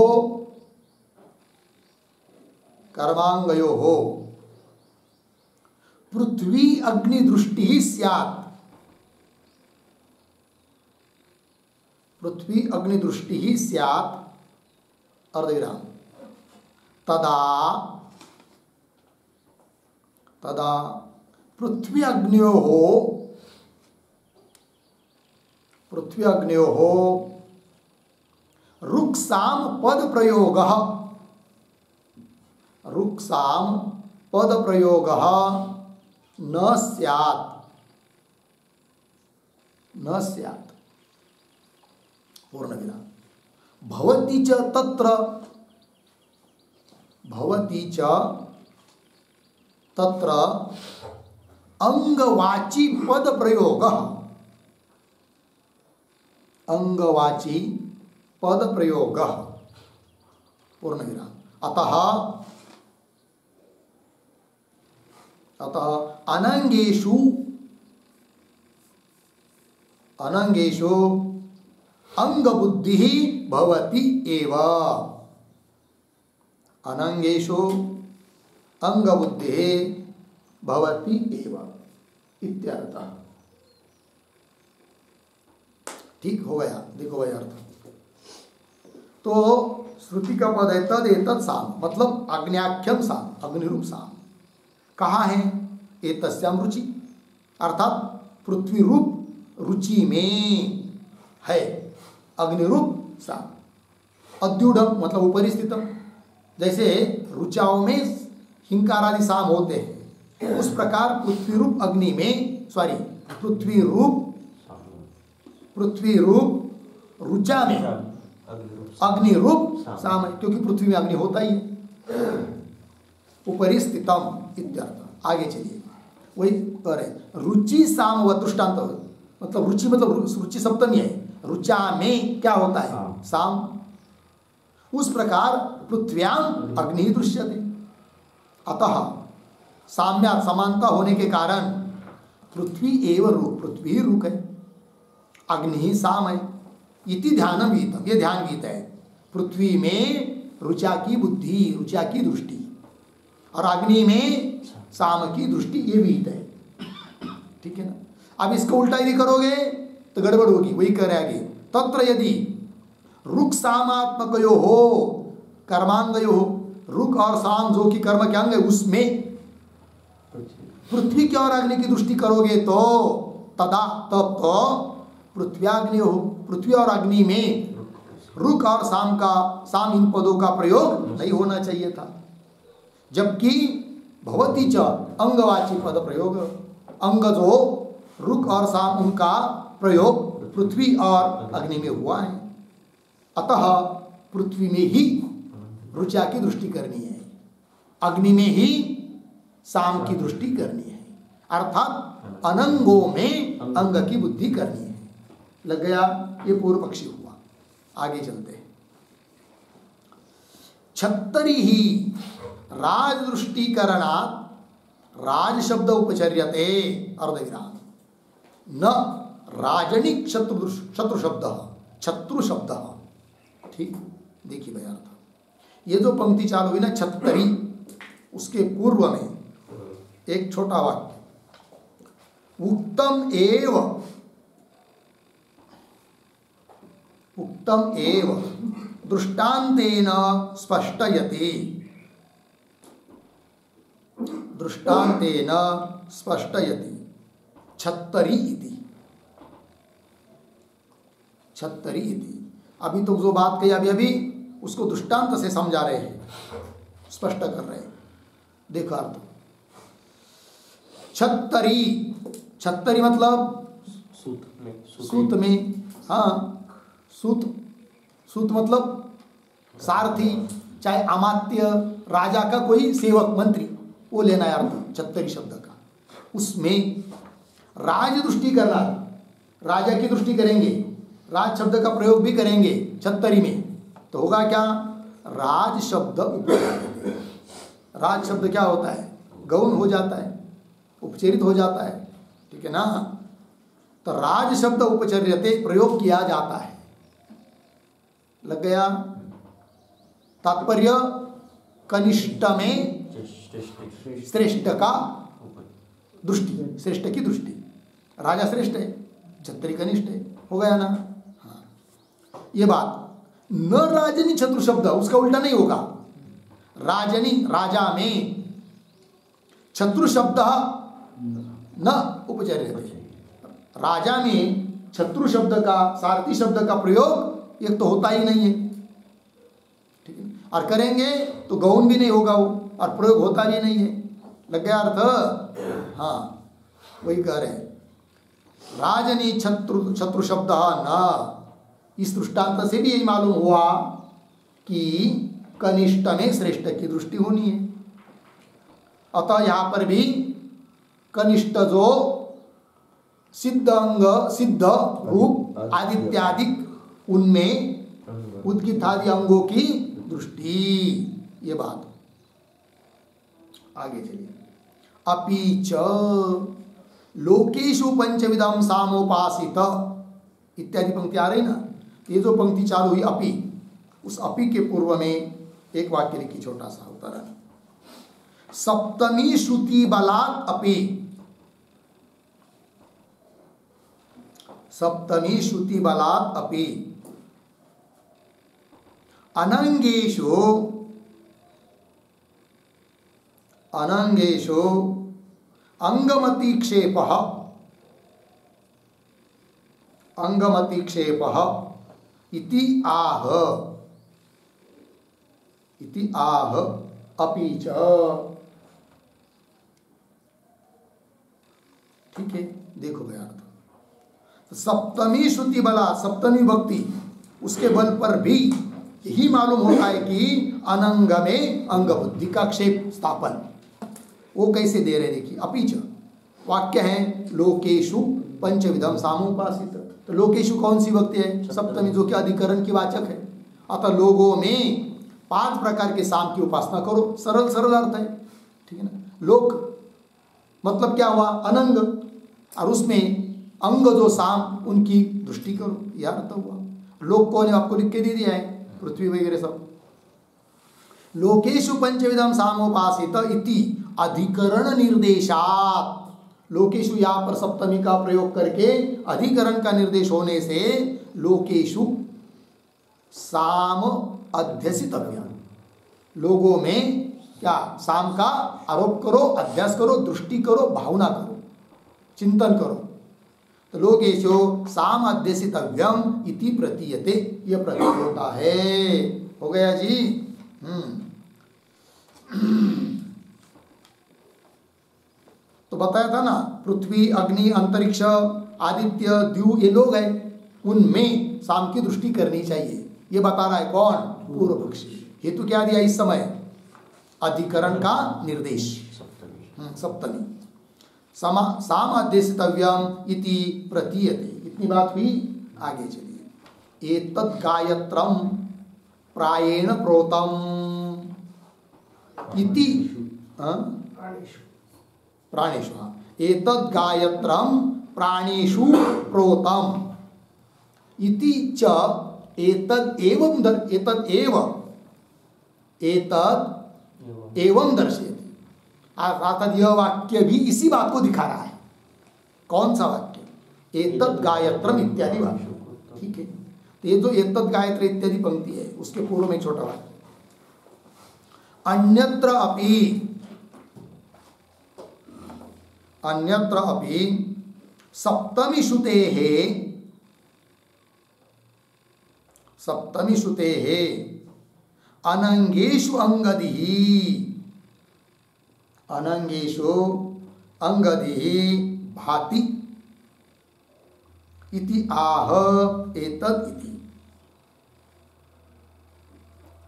कर्मांगयोः पृथ्वी अग्नि दृष्टि स्यात्, पृथ्वी अग्नि दृष्टि ही स्यात् अर्धविराम। तदा, तदा पृथ्वी अग्न्योः पृथ्वी अग्न्योः रुक्साम पद प्रयोगः, रुक्साम पद प्रयोगः न स्यात्, न स्यात् पूर्णविराम। भवति च तत्र, भवति च तत्र अंगवाची पद प्रयोगः, अंगवाची पद प्रयोगः पूर्णविराम। अतः अतः अनंगेषु, अनंगेषु अंग बुद्धि भवति एव, अनंगेषु अंग बुद्धि भवति एव इत्यर्थः। ठीक हो गया, देखो भाई अर्थ। तो श्रुति का पद है तद एतत् साम, मतलब अग्न्याख्यम साम, अग्निरूप साम। कहाँ है? एतस्याम रुचि, अर्थात पृथ्वी रूप रुचि में है अग्निरूप साम। अद्युढ़ मतलब ऊपरी स्थितम, जैसे रुचाओं में हिंकार आदि साम होते हैं, उस प्रकार पृथ्वी रूप अग्नि में, सॉरी पृथ्वी रूप रुचा में अग्नि रूप साम है, क्योंकि पृथ्वी में अग्नि होता ही है। ऊपरी स्थितम इत्यर्थ। आगे चलिए, वही कह रहे रुचि साम व दृष्टांत, मतलब रुचि मतलब रुचि सप्तमी है, रुचा में क्या होता है? साम। उस प्रकार पृथ्व्याम अग्नि दृश्यते, अतः साम्यात् समानता होने के कारण पृथ्वी एव रूप, पृथ्वी रूप है, अग्नि साम है। इति ध्यानम गीतम, ये ध्यान गीत है। पृथ्वी में रुचा की बुद्धि, रुचा की दृष्टि, और अग्नि में साम की दृष्टि, ये विहित है। ठीक है ना? अब इसको उल्टा यदि करोगे तो गड़बड़ होगी। वही कह रहे आगे, तत्र यदि रुक सामात्मकयो हो कर्मांगयो हो, रुक और साम जो कि कर्म के अंग है, उसमें पृथ्वी की और अग्नि की दृष्टि करोगे तो तदा तब तो पृथ्व्याग्नि हो, पृथ्वी और अग्नि में रुक और साम का, साम इन पदों का प्रयोग नहीं होना चाहिए था। जबकि भवती च अंगवाची पद प्रयोग, अंग जो रुक और साम उनका प्रयोग पृथ्वी और अग्नि में हुआ है, अतः पृथ्वी में ही रुचा की दृष्टि करनी है, अग्नि में ही साम की दृष्टि करनी है, अर्थात अनंगों में अंग की बुद्धि करनी है। लग गया? ये पूर्व पक्षी हुआ। आगे चलते हैं। छत्तरी ही राज दृष्टिकरणात् राज शब्द उपचर्यते अर्धविराम, न राजनिक शत्रु शब्द, शत्रु शब्द। ठीक, देखिए भाई अर्थ। ये जो पंक्ति चालू हुई ना छत्तरी, उसके पूर्व में एक छोटा वाक्य, उक्तम एव, उक्तम एव दृष्टान्तेन स्पष्टयते, दृष्टान्तेन स्पष्टयति छत्तरी इति, छत्तरी इति। अभी तो जो बात कही अभी अभी उसको दृष्टांत से समझा रहे हैं, स्पष्ट कर रहे हैं। देखो अर्थ, छत्तरी, छत्तरी मतलब सूत में, हाँ सूत, सूत मतलब सारथी, चाहे अमात्य, राजा का कोई सेवक मंत्री, वो लेना है अर्थ छत्तरी शब्द का। उसमें राज दृष्टि करना, राजा की दृष्टि करेंगे, राज शब्द का प्रयोग भी करेंगे छत्तरी में, तो होगा क्या? राज शब्द उपचर्यते। राज शब्द क्या होता है? गौण हो जाता है, उपचरित हो जाता है, ठीक है ना? तो राज शब्द उपचर्यते प्रयोग किया जाता है। लग गया? तात्पर्य कनिष्ठ में श्रेष्ठ का दृष्टि, श्रेष्ठ की दृष्टि। राजा श्रेष्ठ है, छत्तरी कनिष्ठ है, हो गया ना? हाँ, ये बात। न राजनी शत्रु शब्द, उसका उल्टा नहीं होगा। राजनी राजा में, शत्रु शब्द न उपचर्यते, राजा में शत्रु शब्द का, सारथी शब्द का प्रयोग एक तो होता ही नहीं है, ठीक है, और करेंगे तो गौण भी नहीं होगा वो, और प्रयोग होता भी नहीं है। लग गया अर्थ? हाँ, वही कह रहे हैं राजनी शत्रु शब्द न। इस दृष्टांत से भी यही मालूम हुआ कि कनिष्ठ में श्रेष्ठ की दृष्टि होनी है। अतः यहां पर भी कनिष्ठ जो सिद्ध अंग, सिद्ध रूप आदित्यादिक, उनमें उद्गित आदि अंगों की दृष्टि, ये बात। आगे चलिए। अपि च लोकेषु पंचविधम सामोपासित इत्यादि पंक्ति आ रही ना, ये जो पंक्ति चालू हुई अपि, उस अपि के पूर्व में एक वाक्य लिखी, छोटा सा उत्तर। सप्तमी श्रुति बलात् अपि, सप्तमी श्रुति बलात् अपि अनंगेषु अनंगेषु अंगमतिक्षेपः अंगमतिक्षेपः इति आह अपि च। ठीक है, देखो गया अर्थ। सप्तमी श्रुति बला, सप्तमी भक्ति, उसके बल पर भी यही मालूम होता है कि अनंग में अंग बुद्धि का क्षेप स्थापन, वो कैसे दे रहे देखिए। अपीच वाक्य है लोकेशु पंचविधम सामोपासित, तो लोकेशु कौन सी भक्ति है? सप्तमी, जो कि अधिकरण की वाचक है। अतः लोगों में 5 प्रकार के साम की उपासना करो, सरल सरल अर्थ है, ठीक है ना। लोक मतलब क्या हुआ? अनंग, और उसमें अंग जो साम, उनकी दृष्टि करो, यह अर्थ हुआ। लोक को ने आपको लिख के दे दिया है, पृथ्वी वगैरह सब। लोकेशु पंचविधम सामोपासित इति अधिकरण निर्देशात, लोकेशु यहाँ पर सप्तमी का प्रयोग करके अधिकरण का निर्देश होने से लोकेशु साम अध्यसितव्य, लोगों में क्या साम का आरोप करो, अध्यास करो, दृष्टि करो, भावना करो, चिंतन करो। तो लोकेशो साम अध्यसितव्यम इति प्रतीयते, यह प्रतीत होता है। हो गया जी। तो बताया था ना, पृथ्वी, अग्नि, अंतरिक्ष, आदित्य, द्यू, ये लोग हैं, उनमें साम की दृष्टि करनी चाहिए। ये बता रहा है कौन? पूर्व पक्षी। हेतु क्या दिया इस समय? अधिकरण का निर्देश, सप्तमी। साम अध्यसितव्यम इति प्रतीयते, इतनी बात हुई। आगे चलिए। एतद् गायत्रम प्रायेण प्रोतम इति प्राणेषु, एतद् गायत्रम प्राणेषु प्रोतम इति च एतद् एवं दर्शयति। अर्थात यह वाक्य भी इसी बात को दिखा रहा है। कौन सा वाक्य? एतद् गायत्रम इत्यादि वाक्य, ठीक है। तो ये जो एतद् गायत्र इत्यादि पंक्ति है, उसके पूर्व में छोटा वाक्य, अन्यत्र अपि सप्तमी श्रुतेः अनंगेषु अंगदिः भाति इति आह एतद् इति।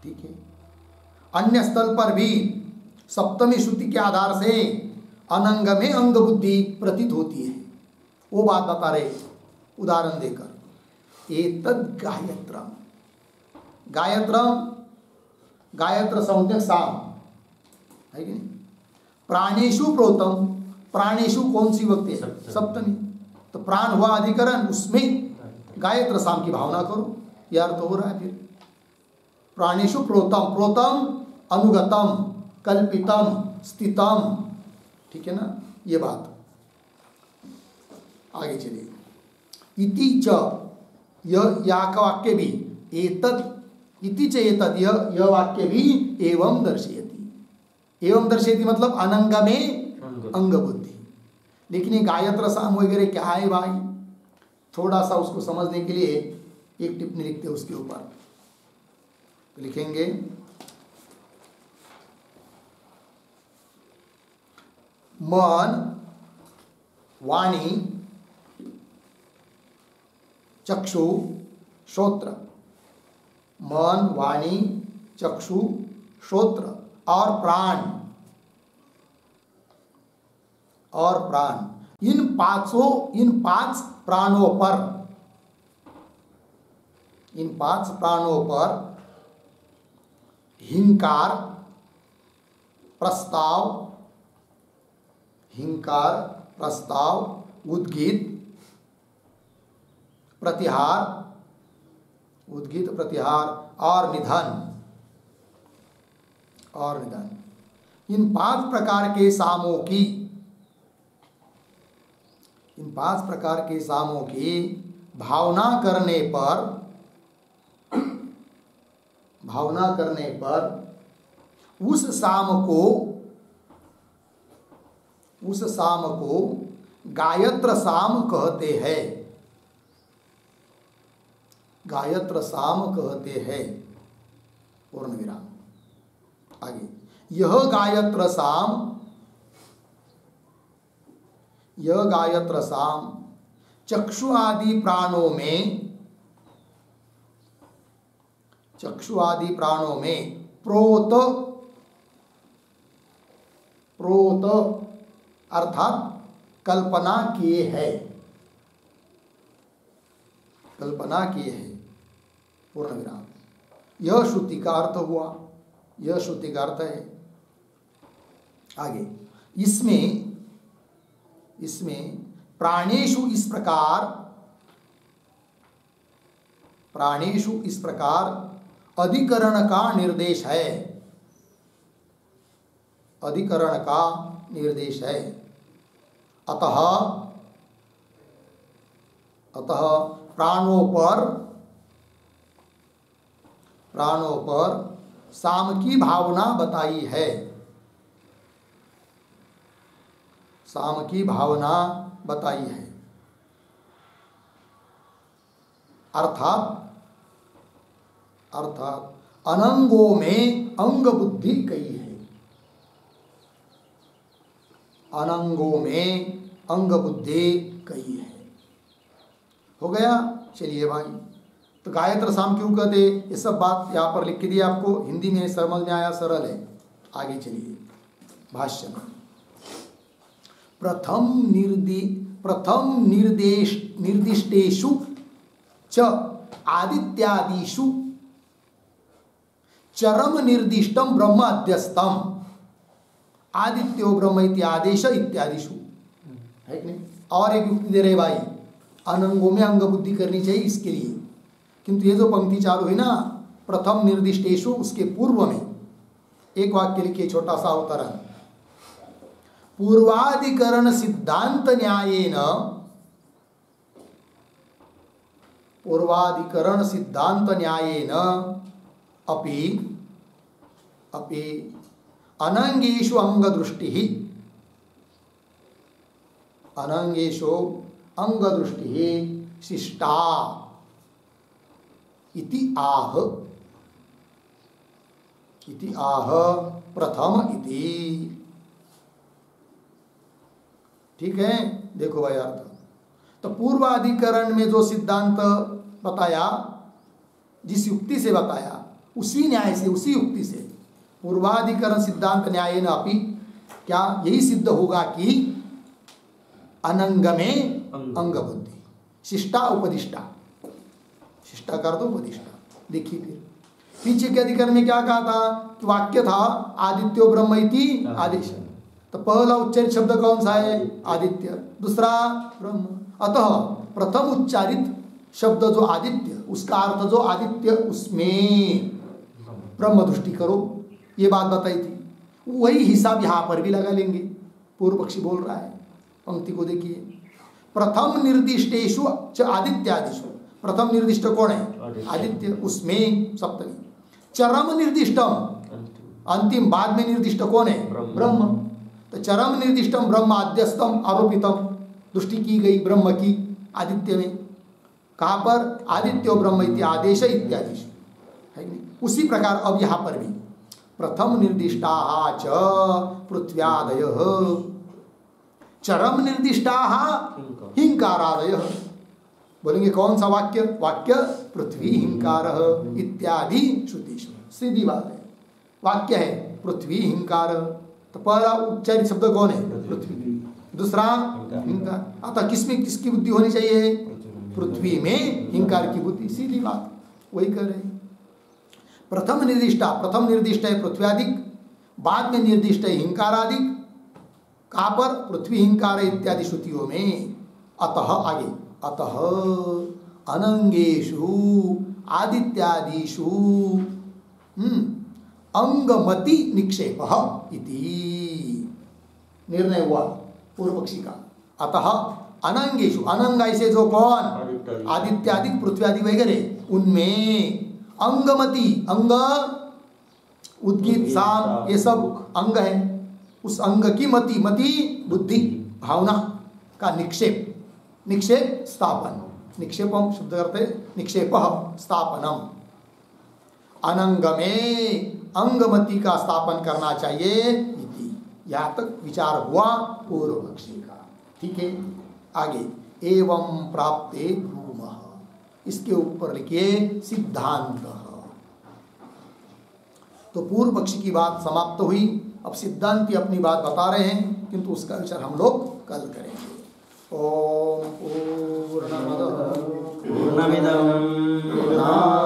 ठीक है। अन्य स्थल पर भी सप्तमी श्रुति के आधार से अनंग में अंग बुद्धि प्रतीत होती है, वो बात बता रहे उदाहरण देकर। एतद् गायत्रम, गायत्र संज्ञक साम है कि नहीं। प्राणेशु प्रोतम, प्राणेशु कौन सी भक्ति है? सप्तमी। तो प्राण हुआ अधिकरण, उसमें गायत्र साम की भावना करो, यह अर्थ हो रहा है। फिर प्राणेशु प्रोतम, प्रोतम अनुगतम, कल्पितम, स्थितम, ठीक है ना, ये बात। आगे चलिए। इति च, यह का वाक्य भी एतद् इति च एतद्, यह वाक्य भी एवं दर्शयति। एवं दर्शयति मतलब अनंग में अंग बुद्धि। लेकिन ये गायत्र साम वगैरह क्या है भाई? थोड़ा सा उसको समझने के लिए एक टिप्पणी लिखते हैं उसके ऊपर। तो लिखेंगे मन, वाणी, चक्षु, श्रोत्र। मन, वाणी, चक्षु, श्रोत्र और प्राण, इन पांच प्राणों पर हिंकार, प्रस्ताव, उद्गीत, प्रतिहार और निधन, इन पांच प्रकार के सामों की भावना करने पर उस साम को गायत्र साम कहते हैं। पूर्ण विराम। आगे, यह गायत्र साम चक्षु आदि प्राणों में प्रोत अर्थात कल्पना किए हैं। पूर्ण विराम। यह श्रुति का अर्थ हुआ, यह श्रुति का अर्थ है। आगे, इसमें प्राणेषु इस प्रकार अधिकरण का निर्देश है। अतः प्राणों पर साम की भावना बताई है। अर्थात अनंगों में अंग बुद्धि कही है। हो गया। चलिए भाई, तो गायत्र साम क्यों कहते, ये सब बात यहाँ पर लिख के दिया आपको, हिंदी में समझ में आया, सरल है। आगे चलिए भाष्य में। प्रथम निर्दिष्टेषु च आदित्यादिषु चरम निर्दिष्टम ब्रह्म अध्यस्तम आदित्यो ब्रह्म इत्यादेश इत्यादिषु, है कि नहीं। और एक युक्ति दे रहे भाई, अनंगों में अंग बुद्धि करनी चाहिए इसके लिए, किंतु ये जो पंक्ति चालू है ना, प्रथम निर्दिष्टेषु, उसके पूर्व में एक वाक्य लिखिए, छोटा सा अवतरण। पूर्वाधिकरण सिद्धांत न्यायेन अपि अनंगेषु अंगदृष्टिः शिष्टा इति आह प्रथम इति। ठीक है, देखो भाई अर्थ। तो पूर्वाधिकरण में जो सिद्धांत बताया, जिस युक्ति से बताया, उसी न्याय से, उसी युक्ति से, पूर्वाधिकरण सिद्धांत न्याय न अपि, क्या यही सिद्ध होगा कि अनंग में अंग बुद्धि, शिष्टा उपदिष्टा, शिष्टा कर दो उपदिष्टा। देखिए फिर पीछे के अधिकरण में क्या कहा था, कि वाक्य था आदित्यो ब्रह्म इति आदेश। तो पहला उच्चारित शब्द कौन सा है, आदित्य, दूसरा ब्रह्म। अतः प्रथम उच्चारित शब्द जो आदित्य, उसका अर्थ जो आदित्य, उसमें ब्रह्म दृष्टि करो, ये बात बताई थी। वही हिसाब यहाँ पर भी लगा लेंगे। पूर्व पक्षी बोल रहा है, पंक्ति को देखिए। प्रथम निर्दिष्टेषु च आदित्यादिषु, प्रथम निर्दिष्ट कौन है, आदित्य, उसमें सप्तमी। चरम निर्दिष्टम, अंतिम बाद में निर्दिष्ट कौन है, ब्रह्म। तो चरम निर्दिष्टम ब्रह्म आद्यस्तम आरोपितम, दृष्टि की गई ब्रह्म की आदित्य में, कहाँ पर? आदित्यो ब्रह्म इति आदेश इत्यादि है कि नहीं? उसी प्रकार अब यहाँ पर भी प्रथम निर्दिष्टा च पृथ्व्यादय चरम निर्दिष्टा हिंकारादय। बोलेंगे कौन सा वाक्य? वाक्य पृथ्वी हिंकार इत्यादि श्रुतिषु। सीधी बात है, वाक्य है पृथ्वी हिंकार। तो पहला उच्चारित शब्द कौन है? पृथ्वी। दूसरा हिंकार। अतः किसमें किसकी बुद्धि होनी चाहिए? पृथ्वी में हिंकार की बुद्धि। सीधी बात, वही कर रहे हैं। प्रथम निर्दिष्ट है पृथ्व्यादिक, बाद में निर्दिष्ट है हिंकारादिक। कहाँ पर? पृथ्वी हिंकार इत्यादि श्रुतियों में। अतः आगे, अतः अनंगेषु आदित्यादिषु अंगमति निक्षेप इति निर्णय हुआ पूर्व पक्षी का। अतः अनंगेषु, अनंग ऐसे जो कौन? आदित्यादिक, पृथ्व्यादि वगैरह, उनमें अंगमति, अंग उद्गीत साम ये सब अंग है। उस अंग की मति, मति बुद्धि भावना का निक्षेप, निक्षेप स्थापन, निक्षेपम शब्द करते निक्षेप स्थापनम। अनंग में अंगमति का स्थापन करना चाहिए इति। यहाँ तक विचार हुआ पूर्व पक्षी का। ठीक है, आगे एवं प्राप्ते ब्रूमः, इसके ऊपर लिखिए सिद्धांत। तो पूर्व पक्षी की बात समाप्त हुई। अब सिद्धांती अपनी बात बता रहे हैं, किंतु उसका विचार हम लोग कल करेंगे। ओम पूर्णमदः पूर्णमिदं पूर्णात्